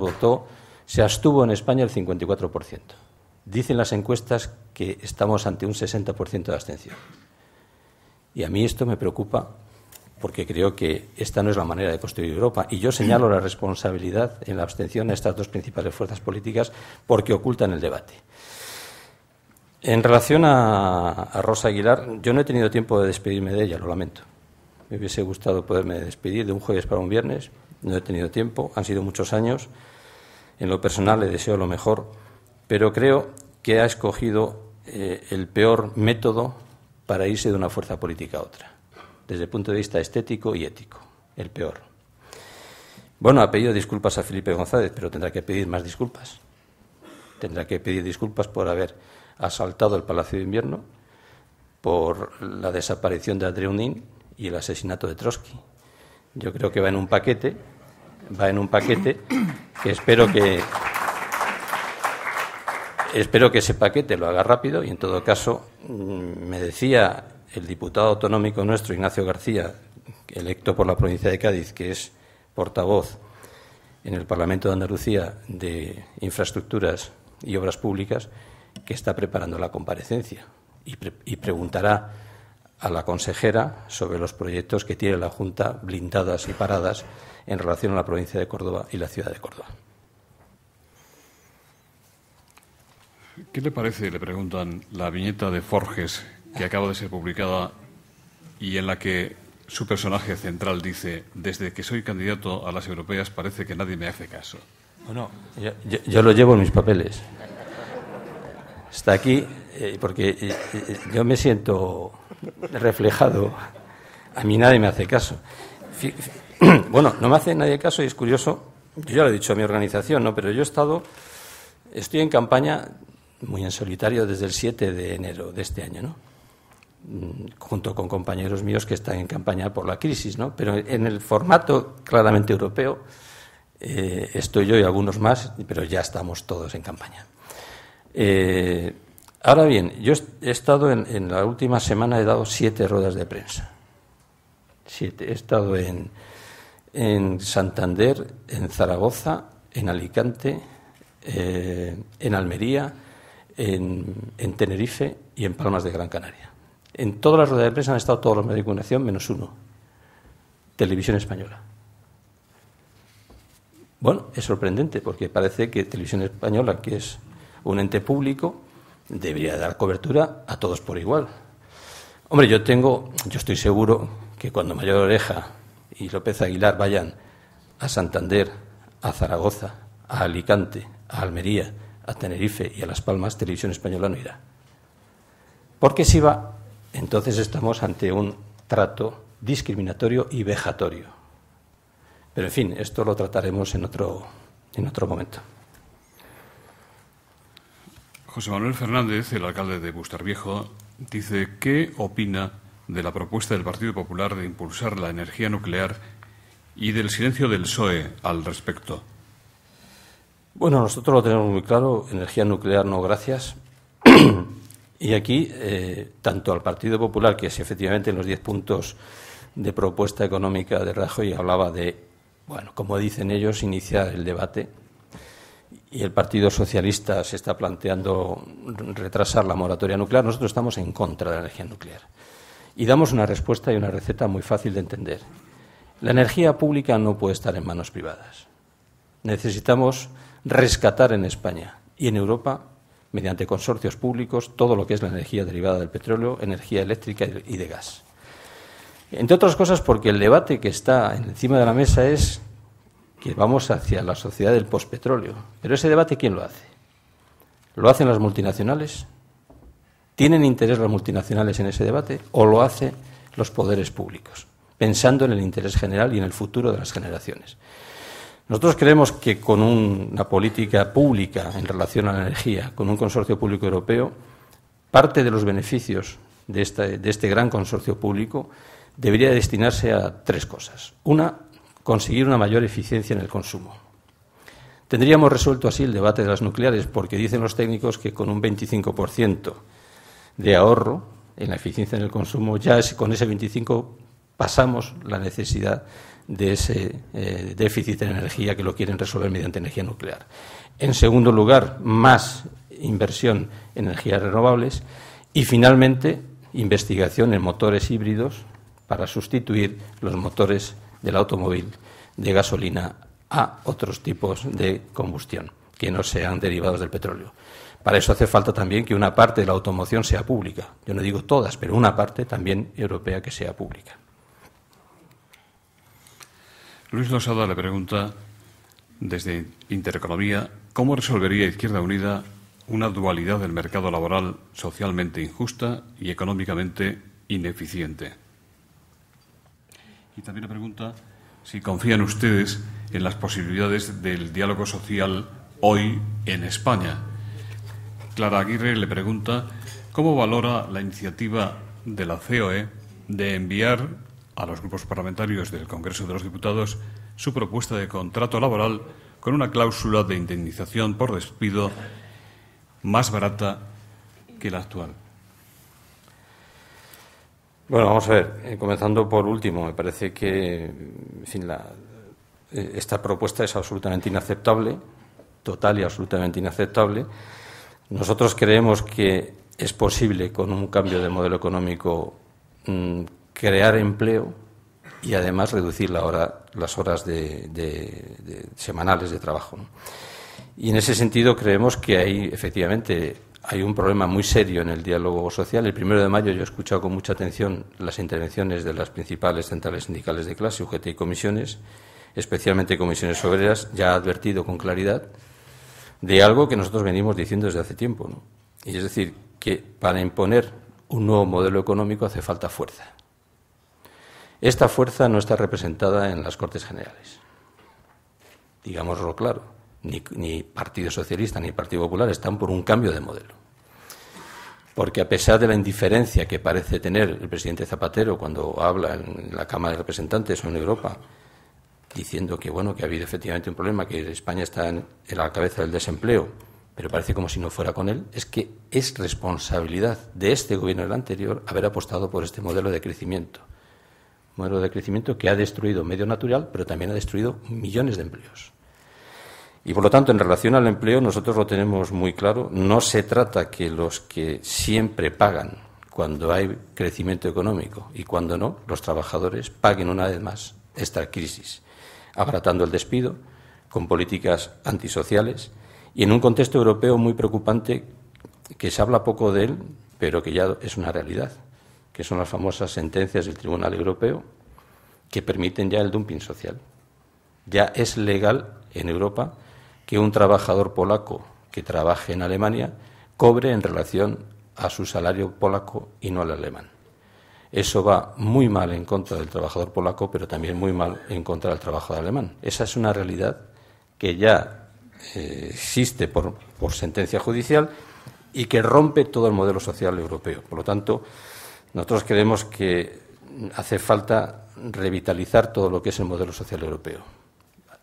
C: se abstuvo en España el 54%. Dicen las encuestas que estamos ante un 60% de abstención. Y a mí esto me preocupa porque creo que esta no es la manera de construir Europa. Y yo señalo la responsabilidad en la abstención a estas dos principales fuerzas políticas porque ocultan el debate. En relación a Rosa Aguilar, yo no he tenido tiempo de despedirme de ella, lo lamento. Me hubiese gustado poderme despedir de un jueves para un viernes, no he tenido tiempo, han sido muchos años. En lo personal le deseo lo mejor, pero creo que ha escogido el peor método para irse de una fuerza política a otra, desde el punto de vista estético y ético, el peor. Bueno, ha pedido disculpas a Felipe González, pero tendrá que pedir más disculpas. Tendrá que pedir disculpas por haber asaltado el Palacio de Invierno, por la desaparición de Andreunin y el asesinato de Trotsky. Yo creo que va en un paquete que espero que ese paquete lo haga rápido y, en todo caso, me decía el diputado autonómico nuestro, Ignacio García, electo por la provincia de Cádiz, que es portavoz en el Parlamento de Andalucía de Infraestructuras y Obras Públicas, que está preparando la comparecencia y preguntará a la consejera sobre los proyectos que tiene la Junta blindadas y paradas en relación a la provincia de Córdoba y la ciudad de Córdoba.
A: ¿Qué le parece, le preguntan, la viñeta de Forges que acaba de ser publicada y en la que su personaje central dice: desde que soy candidato a las europeas parece que nadie me hace caso?
C: Bueno, yo lo llevo en mis papeles. Está aquí porque yo me siento reflejado. A mí nadie me hace caso. Bueno, no me hace nadie caso y es curioso Yo ya lo he dicho a mi organización, ¿no? Pero yo estoy en campaña muy en solitario desde el 7 de enero de este año, ¿no? Junto con compañeros míos que están en campaña por la crisis, ¿no? Pero en el formato claramente europeo estoy yo y algunos más, pero ya estamos todos en campaña. Ahora bien, yo he estado en la última semana, he dado 7 ruedas de prensa. 7. He estado en Santander, en Zaragoza, en Alicante, en Almería, en Tenerife y en Palmas de Gran Canaria. En todas las ruedas de prensa han estado todos los medios de comunicación menos uno, Televisión Española. Bueno, es sorprendente porque parece que Televisión Española, que es un ente público, debería dar cobertura a todos por igual. Hombre, yo estoy seguro que cuando Mayor Oreja y López Aguilar vayan a Santander, a Zaragoza, a Alicante, a Almería, a Tenerife y a Las Palmas, Televisión Española no irá. Porque si va, entonces estamos ante un trato discriminatorio y vejatorio. Pero, en fin, esto lo trataremos en otro momento.
A: José Manuel Fernández, el alcalde de Bustarviejo, dice: ¿qué opina de la propuesta del Partido Popular de impulsar la energía nuclear y del silencio del PSOE al respecto?
C: Bueno, nosotros lo tenemos muy claro, energía nuclear no gracias. Y aquí, tanto al Partido Popular, que es efectivamente en los 10 puntos de propuesta económica de Rajoy hablaba de, bueno, como dicen ellos, iniciar el debate, y el Partido Socialista se está planteando retrasar la moratoria nuclear, nosotros estamos en contra de la energía nuclear. Y damos una respuesta y una receta muy fácil de entender. La energía pública no puede estar en manos privadas. Necesitamos rescatar en España y en Europa, mediante consorcios públicos, todo lo que es la energía derivada del petróleo, energía eléctrica y de gas. Entre otras cosas porque el debate que está encima de la mesa es que vamos hacia la sociedad del pospetróleo. Pero ese debate, ¿quién lo hace? ¿Lo hacen las multinacionales? ¿Tienen interés las multinacionales en ese debate? ¿O lo hacen los poderes públicos, pensando en el interés general y en el futuro de las generaciones? Nosotros creemos que con una política pública en relación a la energía, con un consorcio público europeo, parte de los beneficios de este gran consorcio público debería destinarse a 3 cosas. Una, conseguir una mayor eficiencia en el consumo. Tendríamos resuelto así el debate de las nucleares, porque dicen los técnicos que con un 25% de ahorro en la eficiencia en el consumo, ya con ese 25% pasamos la necesidad de ese déficit de energía que lo quieren resolver mediante energía nuclear. En segundo lugar, más inversión en energías renovables y, finalmente, investigación en motores híbridos para sustituir los motores del automóvil de gasolina a otros tipos de combustión que no sean derivados del petróleo. Para eso hace falta también que una parte de la automoción sea pública. Yo no digo todas, pero una parte también europea que sea pública.
A: Luis Losada le pregunta, desde Intereconomía, ¿cómo resolvería Izquierda Unida una dualidad del mercado laboral socialmente injusta y económicamente ineficiente? Y también le pregunta si confían ustedes en las posibilidades del diálogo social hoy en España. Clara Aguirre le pregunta cómo valora la iniciativa de la COE de enviar a los grupos parlamentarios del Congreso de los Diputados su propuesta de contrato laboral con una cláusula de indemnización por despido más barata que la actual.
C: Bueno, vamos a ver, comenzando por último, me parece que, en fin, esta propuesta es absolutamente inaceptable, total y absolutamente inaceptable. Nosotros creemos que es posible, con un cambio de modelo económico, crear empleo y además reducir las horas semanales de trabajo, ¿no? Y en ese sentido creemos que efectivamente hay un problema muy serio en el diálogo social. El 1 de mayo yo he escuchado con mucha atención las intervenciones de las principales centrales sindicales de clase, UGT y comisiones, especialmente comisiones obreras, ya ha advertido con claridad de algo que nosotros venimos diciendo desde hace tiempo, ¿no? Y es decir, que para imponer un nuevo modelo económico hace falta fuerza. Esta fuerza no está representada en las Cortes Generales. digámoslo claro, ni Partido Socialista ni Partido Popular están por un cambio de modelo. Porque a pesar de la indiferencia que parece tener el presidente Zapatero cuando habla en la Cámara de Representantes o en Europa, diciendo que bueno, que ha habido efectivamente un problema, que España está en la cabeza del desempleo, pero parece como si no fuera con él, es que es responsabilidad de este gobierno y del anterior haber apostado por este modelo de crecimiento. Un modelo de crecimiento que ha destruido medio natural, pero también ha destruido millones de empleos. Y, por lo tanto, en relación al empleo, nosotros lo tenemos muy claro. No se trata que los que siempre pagan cuando hay crecimiento económico y cuando no, los trabajadores paguen una vez más esta crisis, abaratando el despido, con políticas antisociales y en un contexto europeo muy preocupante que se habla poco de él, pero que ya es una realidad, que son las famosas sentencias del Tribunal Europeo que permiten ya el dumping social. Ya es legal en Europa que un trabajador polaco que trabaje en Alemania cobre en relación a su salario polaco y no al alemán. Eso va muy mal en contra del trabajador polaco, pero también muy mal en contra del trabajador alemán. Esa es una realidad que ya existe por sentencia judicial y que rompe todo el modelo social europeo. Por lo tanto, nosotros creemos que hace falta revitalizar todo lo que es el modelo social europeo.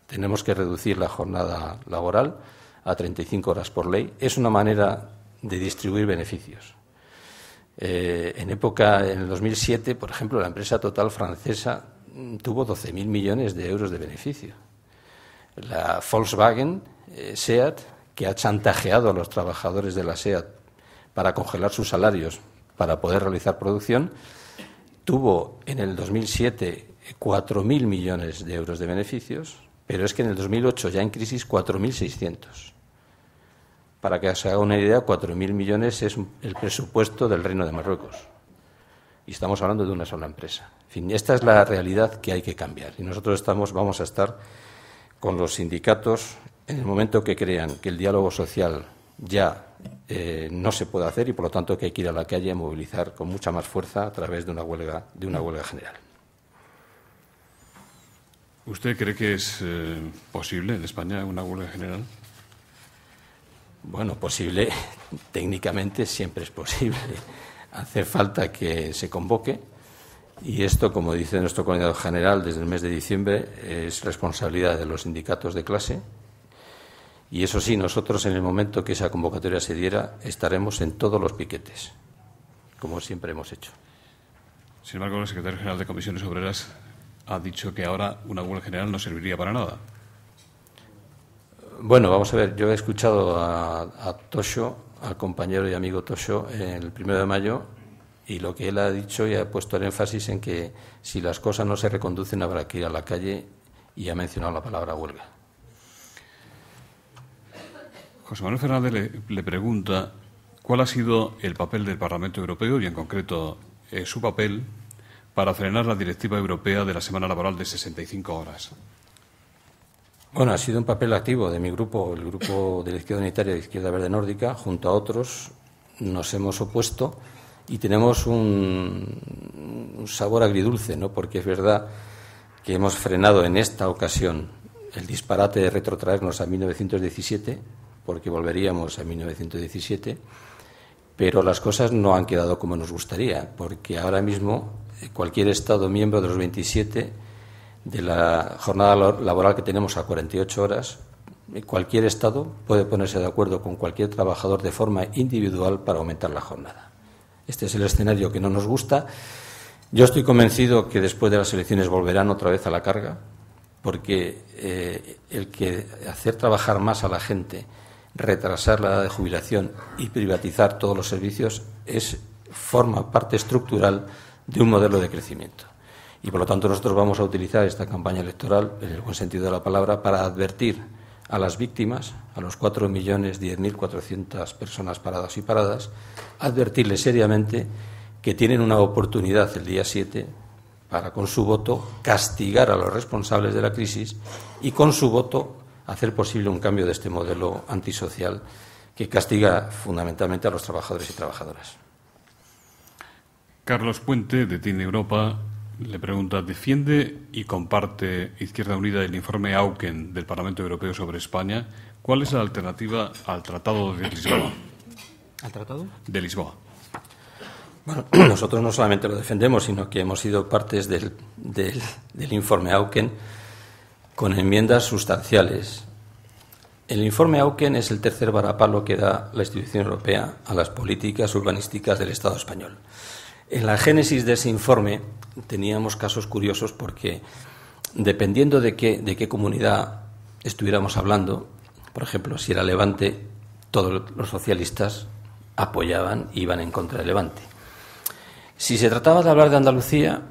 C: Tenemos que reducir la jornada laboral a 35 horas por ley. Es una manera de distribuir beneficios. En el 2007, por ejemplo, la empresa Total francesa tuvo 12.000 millones de euros de beneficio. La Volkswagen, SEAT, que ha chantajeado a los trabajadores de la SEAT para congelar sus salarios para poder realizar producción, tuvo en el 2007 4.000 millones de euros de beneficios, pero es que en el 2008, ya en crisis, 4.600. Para que se haga una idea, 4.000 millones es el presupuesto del Reino de Marruecos. Y estamos hablando de una sola empresa. En fin, esta es la realidad que hay que cambiar. Y nosotros vamos a estar con los sindicatos en el momento que crean que el diálogo social ya no se puede hacer y, por lo tanto, que hay que ir a la calle a movilizar con mucha más fuerza a través de una huelga general.
A: ¿Usted cree que es posible en España una huelga general?
C: Bueno, posible, técnicamente siempre es posible. Hace falta que se convoque y esto, como dice nuestro coordinador general desde el mes de diciembre, es responsabilidad de los sindicatos de clase y eso sí, nosotros en el momento que esa convocatoria se diera estaremos en todos los piquetes, como siempre hemos hecho.
A: Sin embargo, el secretario general de Comisiones Obreras ha dicho que ahora una huelga general no serviría para nada.
C: Bueno, vamos a ver, yo he escuchado a Toxo, al compañero y amigo Toxo, el 1 de mayo, y lo que él ha dicho y ha puesto el énfasis en que si las cosas no se reconducen habrá que ir a la calle y ha mencionado la palabra huelga.
A: José Manuel Fernández le pregunta cuál ha sido el papel del Parlamento Europeo y, en concreto, su papel para frenar la directiva europea de la semana laboral de 65 horas.
C: Bueno, ha sido un papel activo de mi grupo, el Grupo de la Izquierda Unitaria de Izquierda Verde Nórdica. Junto a otros nos hemos opuesto y tenemos un sabor agridulce, ¿no? Porque es verdad que hemos frenado en esta ocasión el disparate de retrotraernos a 1917, porque volveríamos a 1917, pero las cosas no han quedado como nos gustaría, porque ahora mismo cualquier Estado miembro de los 27 de la jornada laboral que tenemos a 48 horas, cualquier Estado puede ponerse de acuerdo con cualquier trabajador de forma individual para aumentar la jornada. Este es el escenario que no nos gusta. Yo estoy convencido que después de las elecciones volverán otra vez a la carga, porque el que hacer trabajar más a la gente, retrasar la edad de jubilación y privatizar todos los servicios forma parte estructural de un modelo de crecimiento. Y, por lo tanto, nosotros vamos a utilizar esta campaña electoral, en el buen sentido de la palabra, para advertir a las víctimas, a los 4.010.400 personas paradas y paradas, advertirles seriamente que tienen una oportunidad el día 7 para, con su voto, castigar a los responsables de la crisis y, con su voto, hacer posible un cambio de este modelo antisocial que castiga fundamentalmente a los trabajadores y trabajadoras.
A: Carlos Puente, de TIN Europa, Le pregunta, ¿defiende y comparte Izquierda Unida el informe Auken del Parlamento Europeo sobre España? ¿Cuál es la alternativa al Tratado de Lisboa?
C: ¿Al Tratado?
A: De Lisboa.
C: Bueno, nosotros no solamente lo defendemos, sino que hemos sido partes del informe Auken con enmiendas sustanciales. El informe Auken es el tercer varapalo que da la institución europea a las políticas urbanísticas del Estado español. En la génesis de ese informe teníamos casos curiosos porque, dependiendo de qué comunidad estuviéramos hablando, por ejemplo, si era Levante, todos los socialistas apoyaban, iban en contra de Levante. Si se trataba de hablar de Andalucía,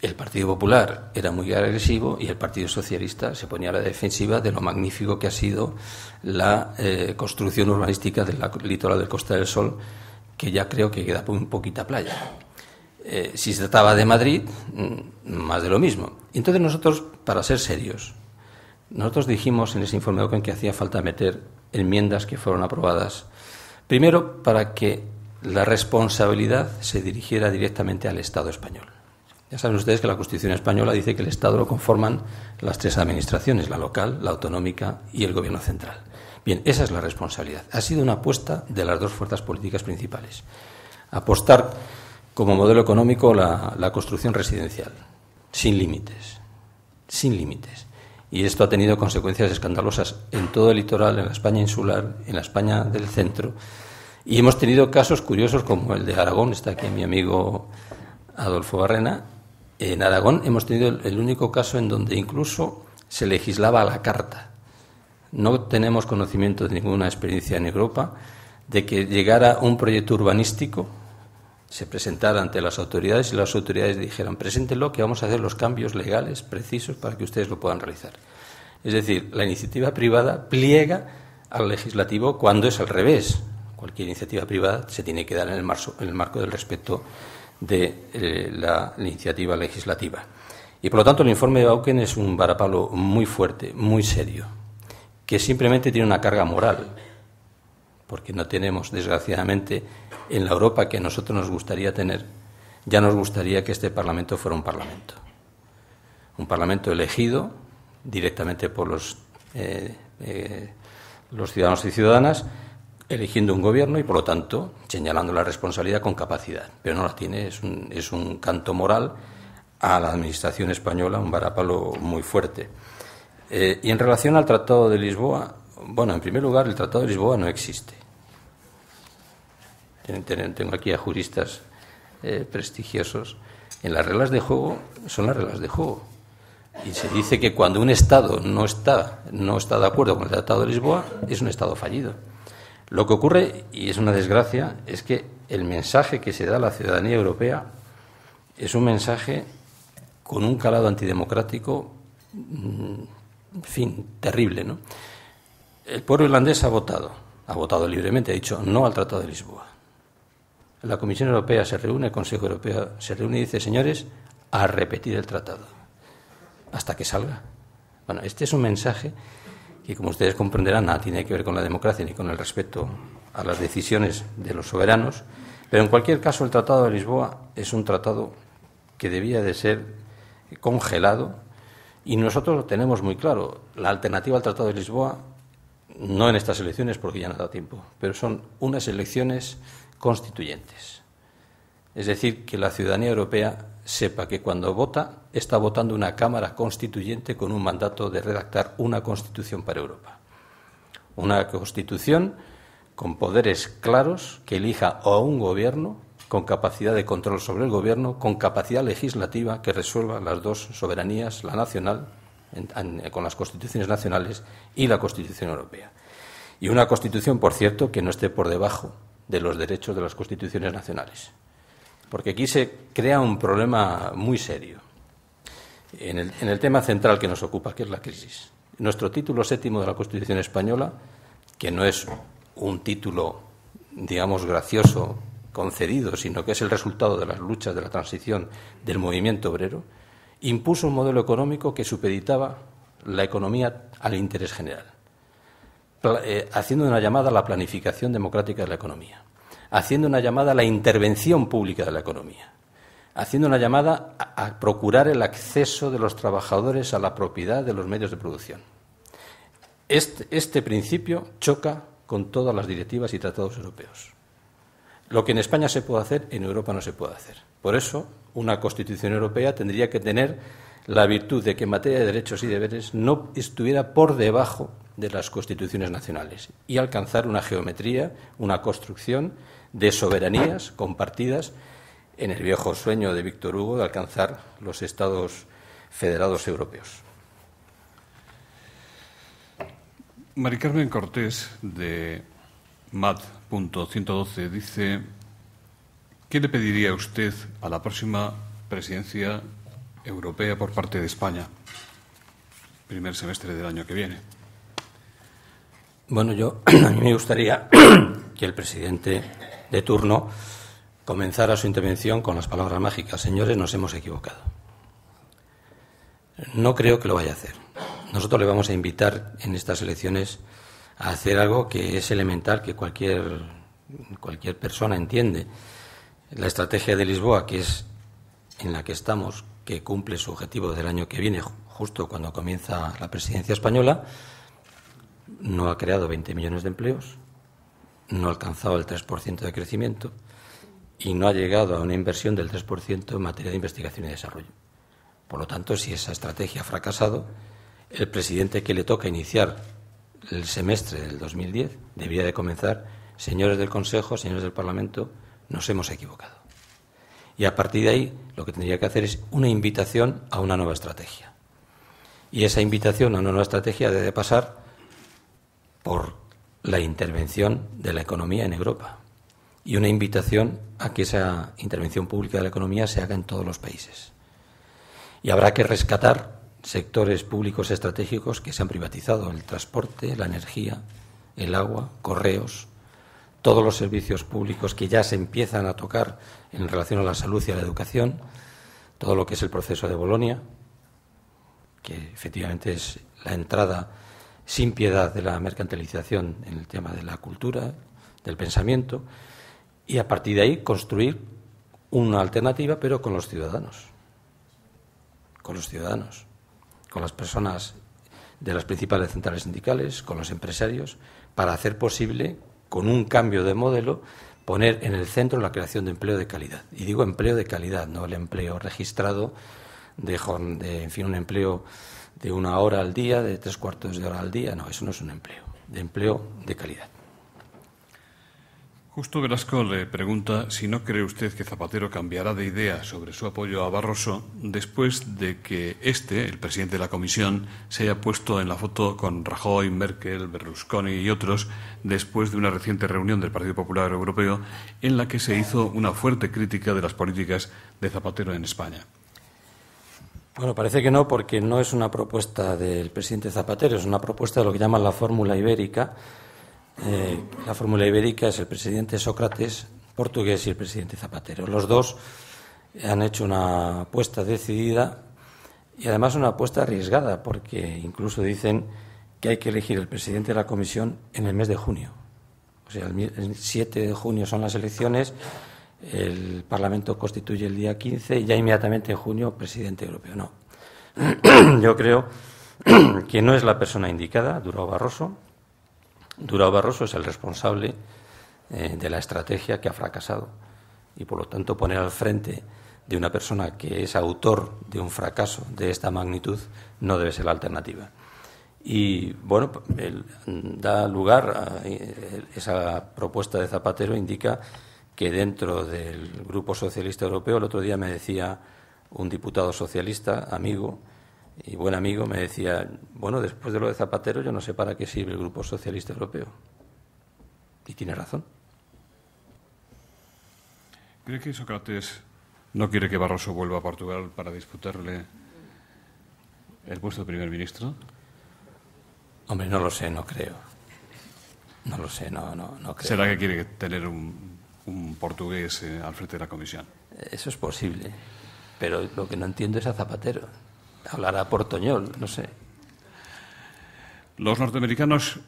C: el Partido Popular era muy agresivo y el Partido Socialista se ponía a la defensiva de lo magnífico que ha sido la construcción urbanística del litoral del Costa del Sol, que ya creo que queda muy poquita playa. Si se trataba de Madrid, más de lo mismo. Entonces nosotros, para ser serios, nosotros dijimos en ese informe Auken que hacía falta meter enmiendas que fueron aprobadas, primero para que la responsabilidad se dirigiera directamente al Estado español. Ya saben ustedes que la Constitución española dice que el Estado lo conforman las tres administraciones, la local, la autonómica y el Gobierno central. Bien, esa es la responsabilidad. Ha sido una apuesta de las dos fuerzas políticas principales. Apostar como modelo económico la construcción residencial, sin límites, sin límites. Y esto ha tenido consecuencias escandalosas en todo el litoral, en la España insular, en la España del centro. Y hemos tenido casos curiosos como el de Aragón, está aquí mi amigo Adolfo Barrena. En Aragón hemos tenido el único caso en donde incluso se legislaba a la carta. No tenemos conocimiento de ninguna experiencia en Europa de que llegara un proyecto urbanístico, se presentara ante las autoridades y las autoridades dijeran, preséntenlo que vamos a hacer los cambios legales precisos para que ustedes lo puedan realizar. Es decir, la iniciativa privada pliega al legislativo cuando es al revés. Cualquier iniciativa privada se tiene que dar en el marco del respeto de la iniciativa legislativa. Y por lo tanto el informe de Auken es un varapalo muy fuerte, muy serio, que simplemente tiene una carga moral, porque no tenemos, desgraciadamente, en la Europa que a nosotros nos gustaría tener, ya nos gustaría que este Parlamento fuera un Parlamento elegido directamente por los ciudadanos y ciudadanas, eligiendo un gobierno y, por lo tanto, señalando la responsabilidad con capacidad. Pero no la tiene, es un canto moral a la Administración española, un varapalo muy fuerte. Y en relación al Tratado de Lisboa, bueno, en primer lugar, el Tratado de Lisboa no existe. Tengo aquí a juristas prestigiosos. En las reglas de juego son las reglas de juego. Y se dice que cuando un Estado no está de acuerdo con el Tratado de Lisboa, es un Estado fallido. Lo que ocurre, y es una desgracia, es que el mensaje que se da a la ciudadanía europea es un mensaje con un calado antidemocrático, en fin, terrible, ¿no? El pueblo irlandés ha votado libremente, ha dicho no al Tratado de Lisboa. La Comisión Europea se reúne, el Consejo Europeo se reúne y dice, señores, a repetir el tratado hasta que salga. Bueno, este es un mensaje que, como ustedes comprenderán, nada tiene que ver con la democracia ni con el respeto a las decisiones de los soberanos, pero en cualquier caso el Tratado de Lisboa es un tratado que debía de ser congelado y nosotros lo tenemos muy claro. La alternativa al Tratado de Lisboa, no en estas elecciones porque ya no da tiempo, pero son unas elecciones constituyentes. Es decir, que la ciudadanía europea sepa que cuando vota está votando una Cámara Constituyente con un mandato de redactar una Constitución para Europa. Una Constitución con poderes claros que elija a un gobierno con capacidad de control sobre el gobierno, con capacidad legislativa que resuelva las dos soberanías, la nacional, con las constituciones nacionales, y la Constitución europea. Y una Constitución, por cierto, que no esté por debajo de los derechos de las constituciones nacionales. Porque aquí se crea un problema muy serio en el tema central que nos ocupa, que es la crisis. Nuestro título 7º de la Constitución española, que no es un título, digamos, gracioso, concedido, sino que es el resultado de las luchas de la transición del movimiento obrero, impuso un modelo económico que supeditaba la economía al interés general, haciendo una llamada a la planificación democrática de la economía, haciendo una llamada a la intervención pública de la economía. haciendo una llamada a procurar el acceso de los trabajadores a la propiedad de los medios de producción. Este principio choca con todas las directivas y tratados europeos. Lo que en España se puede hacer, en Europa no se puede hacer. Por eso, una Constitución europea tendría que tener la virtud de que en materia de derechos y deberes no estuviera por debajo de las constituciones nacionales y alcanzar una geometría, una construcción de soberanías compartidas en el viejo sueño de Víctor Hugo de alcanzar los Estados federados europeos.
A: Mari Carmen Cortés, de MAD.112, dice: ¿qué le pediría usted a la próxima presidencia europea por parte de España, primer semestre del año que viene?
C: Bueno, a mí me gustaría que el presidente de turno comenzara su intervención con las palabras mágicas: señores, nos hemos equivocado. No creo que lo vaya a hacer. Nosotros le vamos a invitar en estas elecciones a hacer algo que es elemental, que cualquier persona entiende. La estrategia de Lisboa, que es en la que estamos, que cumple su objetivo del año que viene, justo cuando comienza la presidencia española, no ha creado 20 millones de empleos, no ha alcanzado el 3% de crecimiento y no ha llegado a una inversión del 3% en materia de investigación y desarrollo. Por lo tanto, si esa estrategia ha fracasado, el presidente que le toca iniciar el semestre del 2010 debería de comenzar: señores del Consejo, señores del Parlamento, nos hemos equivocado. Y a partir de ahí lo que tendría que hacer es una invitación a una nueva estrategia. Y esa invitación a una nueva estrategia debe pasar por la intervención de la economía en Europa y una invitación a que esa intervención pública de la economía se haga en todos los países. Y habrá que rescatar sectores públicos estratégicos que se han privatizado: el transporte, la energía, el agua, correos, todos los servicios públicos que ya se empiezan a tocar en relación a la salud y a la educación, todo lo que es el proceso de Bolonia, que efectivamente es la entrada sin piedad de la mercantilización en el tema de la cultura, del pensamiento, y a partir de ahí construir una alternativa, pero con los ciudadanos, con las personas de las principales centrales sindicales, con los empresarios, para hacer posible, con un cambio de modelo, poner en el centro la creación de empleo de calidad. Y digo empleo de calidad, no el empleo registrado, un empleo de 1 hora al día, de 3/4 de hora al día. No, eso no es un empleo, de empleo de calidad.
A: Justo Velasco le pregunta si no cree usted que Zapatero cambiará de idea sobre su apoyo a Barroso después de que el presidente de la Comisión, se haya puesto en la foto con Rajoy, Merkel, Berlusconi y otros, después de una reciente reunión del Partido Popular Europeo en la que se hizo una fuerte crítica de las políticas de Zapatero en España.
C: Bueno, parece que no, porque no es una propuesta del presidente Zapatero, es una propuesta de lo que llaman la fórmula ibérica. La fórmula ibérica es el presidente Sócrates portugués y el presidente Zapatero. Los dos han hecho una apuesta decidida y además una apuesta arriesgada, porque incluso dicen que hay que elegir el presidente de la Comisión en el mes de junio. O sea, el 7 de junio son las elecciones, el Parlamento constituye el día 15 y ya inmediatamente en junio presidente europeo. No. Yo creo que no es la persona indicada, Durão Barroso. Durão Barroso es el responsable de la estrategia que ha fracasado y, por lo tanto, poner al frente de una persona que es autor de un fracaso de esta magnitud no debe ser la alternativa. Y, bueno, da lugar a esa propuesta de Zapatero, indica que dentro del Grupo Socialista Europeo, el otro día me decía un diputado socialista, amigo y buen amigo, me decía: bueno, después de lo de Zapatero yo no sé para qué sirve el Grupo Socialista Europeo. Y tiene razón.
A: ¿Cree que Sócrates no quiere que Barroso vuelva a Portugal para disputarle el puesto de primer ministro?
C: Hombre, no lo sé, no creo. No lo sé, no creo.
A: ¿Será que quiere tener un portugués al frente de la Comisión?
C: Eso es posible, pero lo que no entiendo es a Zapatero. Hablará portoñol, no sé.
A: Los norteamericanos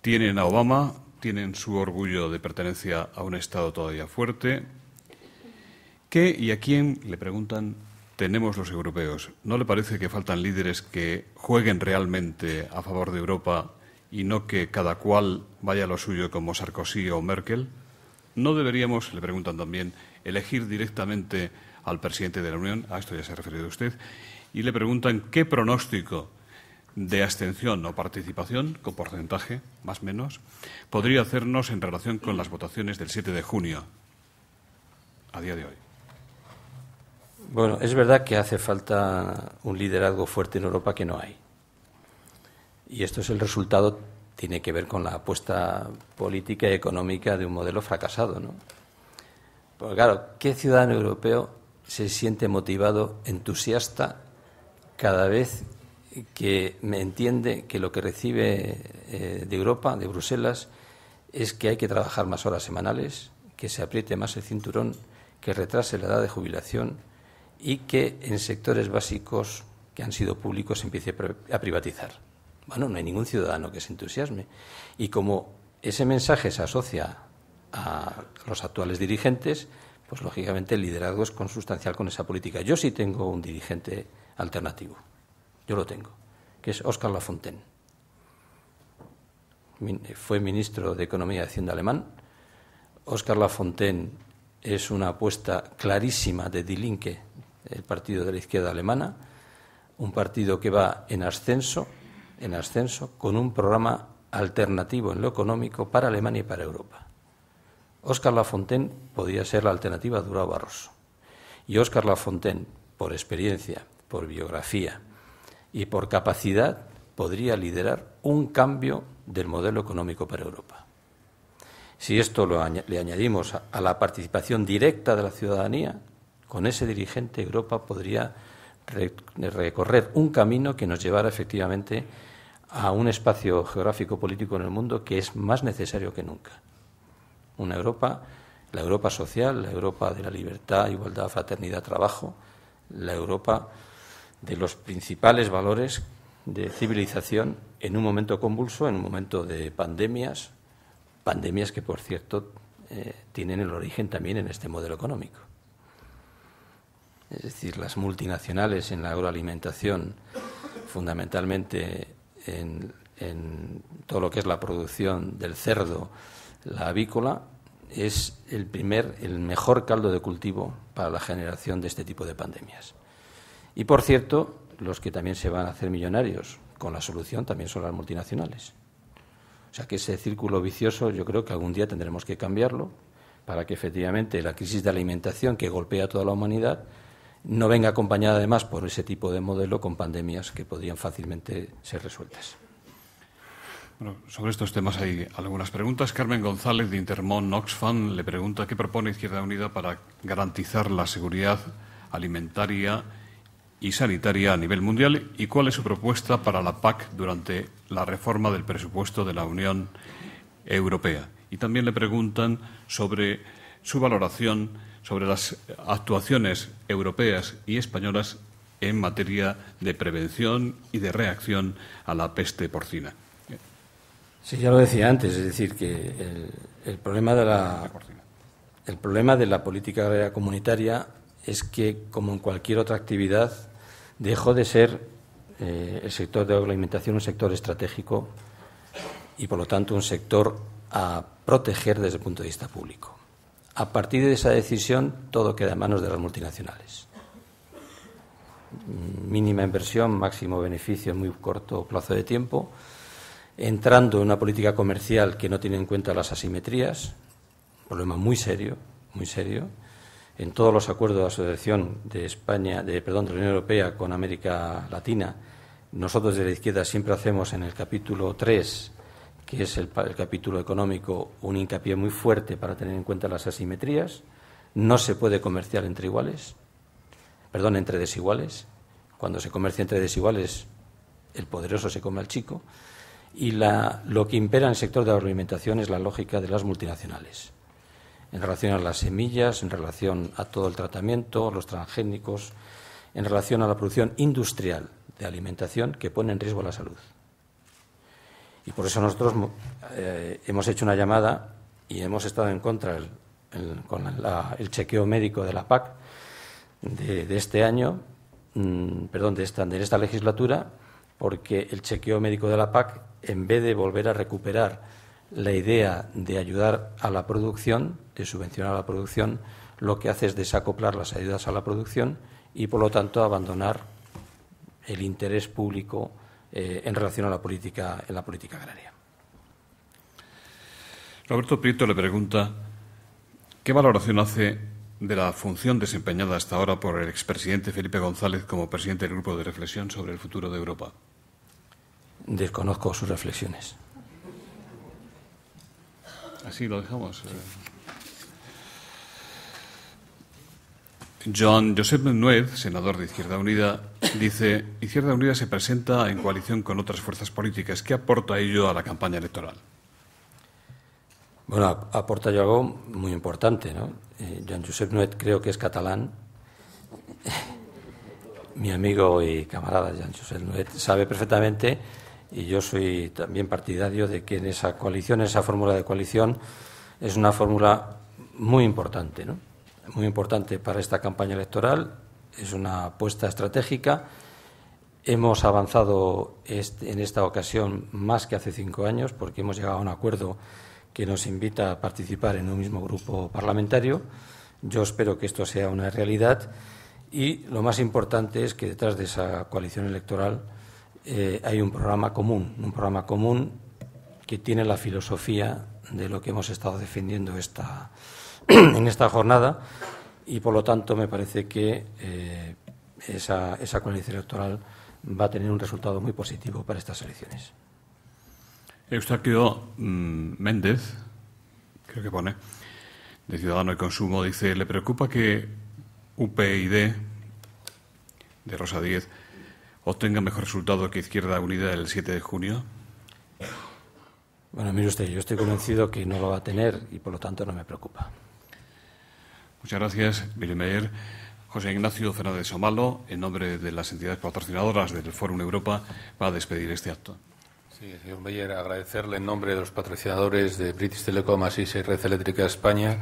A: tienen a Obama, tienen su orgullo de pertenencia a un Estado todavía fuerte ¿Qué y a quién, le preguntan, tenemos los europeos? ¿No le parece que faltan líderes que jueguen realmente a favor de Europa y no que cada cual vaya a lo suyo como Sarkozy o Merkel? ¿No deberíamos, le preguntan también, elegir directamente al presidente de la Unión? A esto ya se ha referido usted. Y le preguntan qué pronóstico de abstención o participación, con porcentaje, más o menos, podría hacernos en relación con las votaciones del 7 de junio, a día de hoy.
C: Bueno, es verdad que hace falta un liderazgo fuerte en Europa que no hay. Y esto es el resultado, tiene que ver con la apuesta política y económica de un modelo fracasado, ¿no? Porque claro, ¿qué ciudadano europeo se siente motivado, entusiasta, cada vez que me entiende que lo que recibe de Europa, de Bruselas, es que hay que trabajar más horas semanales, que se apriete más el cinturón, que retrase la edad de jubilación y que en sectores básicos que han sido públicos se empiece a privatizar? Bueno, no hay ningún ciudadano que se entusiasme. Y como ese mensaje se asocia a los actuales dirigentes, pues lógicamente el liderazgo es consustancial con esa política. Yo sí tengo un dirigente alternativo. Yo lo tengo, que es Óscar Lafontaine. Fue ministro de Economía y Hacienda alemán. Óscar Lafontaine es una apuesta clarísima de Die Linke, el partido de la izquierda alemana, un partido que va en ascenso, con un programa alternativo en lo económico para Alemania y para Europa. Óscar Lafontaine podría ser la alternativa a Durão Barroso. Y Óscar Lafontaine, por experiencia, por biografía y por capacidad, podría liderar un cambio del modelo económico para Europa. Si esto le añadimos a la participación directa de la ciudadanía, con ese dirigente Europa podría recorrer un camino que nos llevara efectivamente a un espacio geográfico político en el mundo que es más necesario que nunca. Una Europa, la Europa social, la Europa de la libertad, igualdad, fraternidad, trabajo, la Europa de los principales valores de civilización en un momento convulso, en un momento de pandemias que, por cierto, tienen el origen también en este modelo económico. Es decir, las multinacionales en la agroalimentación, fundamentalmente en todo lo que es la producción del cerdo, la avícola, es el mejor caldo de cultivo para la generación de este tipo de pandemias. Y, por cierto, los que también se van a hacer millonarios con la solución también son las multinacionales. O sea que ese círculo vicioso yo creo que algún día tendremos que cambiarlo para que efectivamente la crisis de alimentación que golpea a toda la humanidad no venga acompañada además por ese tipo de modelo con pandemias que podrían fácilmente ser resueltas.
A: Bueno, sobre estos temas hay algunas preguntas. Carmen González, de Intermón Oxfam, le pregunta qué propone Izquierda Unida para garantizar la seguridad alimentaria y sanitaria a nivel mundial y cuál es su propuesta para la PAC durante la reforma del presupuesto de la Unión Europea. Y también le preguntan sobre su valoración sobre las actuaciones europeas y españolas en materia de prevención y de reacción a la peste porcina.
C: Sí, ya lo decía antes, es decir, que el problema de la política agraria comunitaria es que, como en cualquier otra actividad, dejó de ser el sector de agroalimentación un sector estratégico y, por lo tanto, un sector a proteger desde el punto de vista público. A partir de esa decisión, todo queda en manos de las multinacionales. Mínima inversión, máximo beneficio en muy corto plazo de tiempo, entrando en una política comercial que no tiene en cuenta las asimetrías, un problema muy serio, muy serio. En todos los acuerdos de asociación de la Unión Europea con América Latina, nosotros de la izquierda siempre hacemos en el capítulo 3, que es el capítulo económico, un hincapié muy fuerte para tener en cuenta las asimetrías. No se puede comerciar entre desiguales. Cuando se comercia entre desiguales, el poderoso se come al chico. Y lo que impera en el sector de la agroalimentación es la lógica de las multinacionales, en relación a las semillas, en relación a todo el tratamiento, los transgénicos, en relación a la producción industrial de alimentación que pone en riesgo la salud. Y por eso nosotros hemos hecho una llamada y hemos estado en contra el chequeo médico de la PAC de este año, de esta legislatura, porque el chequeo médico de la PAC, en vez de volver a recuperar la idea de ayudar a la producción, de subvencionar a la producción, lo que hace es desacoplar las ayudas a la producción y, por lo tanto, abandonar el interés público en relación a la política agraria.
A: Roberto Prieto le pregunta ¿qué valoración hace de la función desempeñada hasta ahora por el expresidente Felipe González como presidente del Grupo de Reflexión sobre el futuro de Europa?
C: Desconozco sus reflexiones.
A: Así lo dejamos. Joan Josep Nuet, senador de Izquierda Unida, dice: Izquierda Unida se presenta en coalición con otras fuerzas políticas. ¿Qué aporta ello a la campaña electoral?
C: Bueno, aporta yo algo muy importante, ¿no? Joan Josep Nuet creo que es catalán. Mi amigo y camarada Joan Josep Nuet sabe perfectamente, y yo soy también partidario de que en esa coalición, esa fórmula de coalición, es una fórmula muy importante, ¿no? Muy importante para esta campaña electoral, es una apuesta estratégica. Hemos avanzado en esta ocasión más que hace 5 años, porque hemos llegado a un acuerdo que nos invita a participar en un mismo grupo parlamentario. Yo espero que esto sea una realidad y lo más importante es que detrás de esa coalición electoral hay un programa común que tiene la filosofía de lo que hemos estado defendiendo en esta jornada, y por lo tanto me parece que esa coalición electoral va a tener un resultado muy positivo para estas elecciones.
A: Eustaquio Méndez, creo que pone, de Ciudadano y Consumo, dice: ¿le preocupa que UPyD de Rosa Díez obtenga mejor resultado que Izquierda Unida el 7 de junio?
C: Bueno, mire usted, yo estoy convencido que no lo va a tener y por lo tanto no me preocupa.
A: Muchas gracias, Willy Meyer. José Ignacio Fernández Somalo, en nombre de las entidades patrocinadoras del Fórum Europa, va a despedir este acto.
D: Sí, señor Meyer, agradecerle en nombre de los patrocinadores de British Telecom, Asís y Red Eléctrica España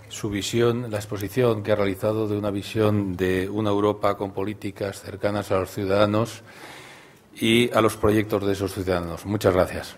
D: su visión, la exposición que ha realizado de una visión de una Europa con políticas cercanas a los ciudadanos y a los proyectos de esos ciudadanos. Muchas gracias.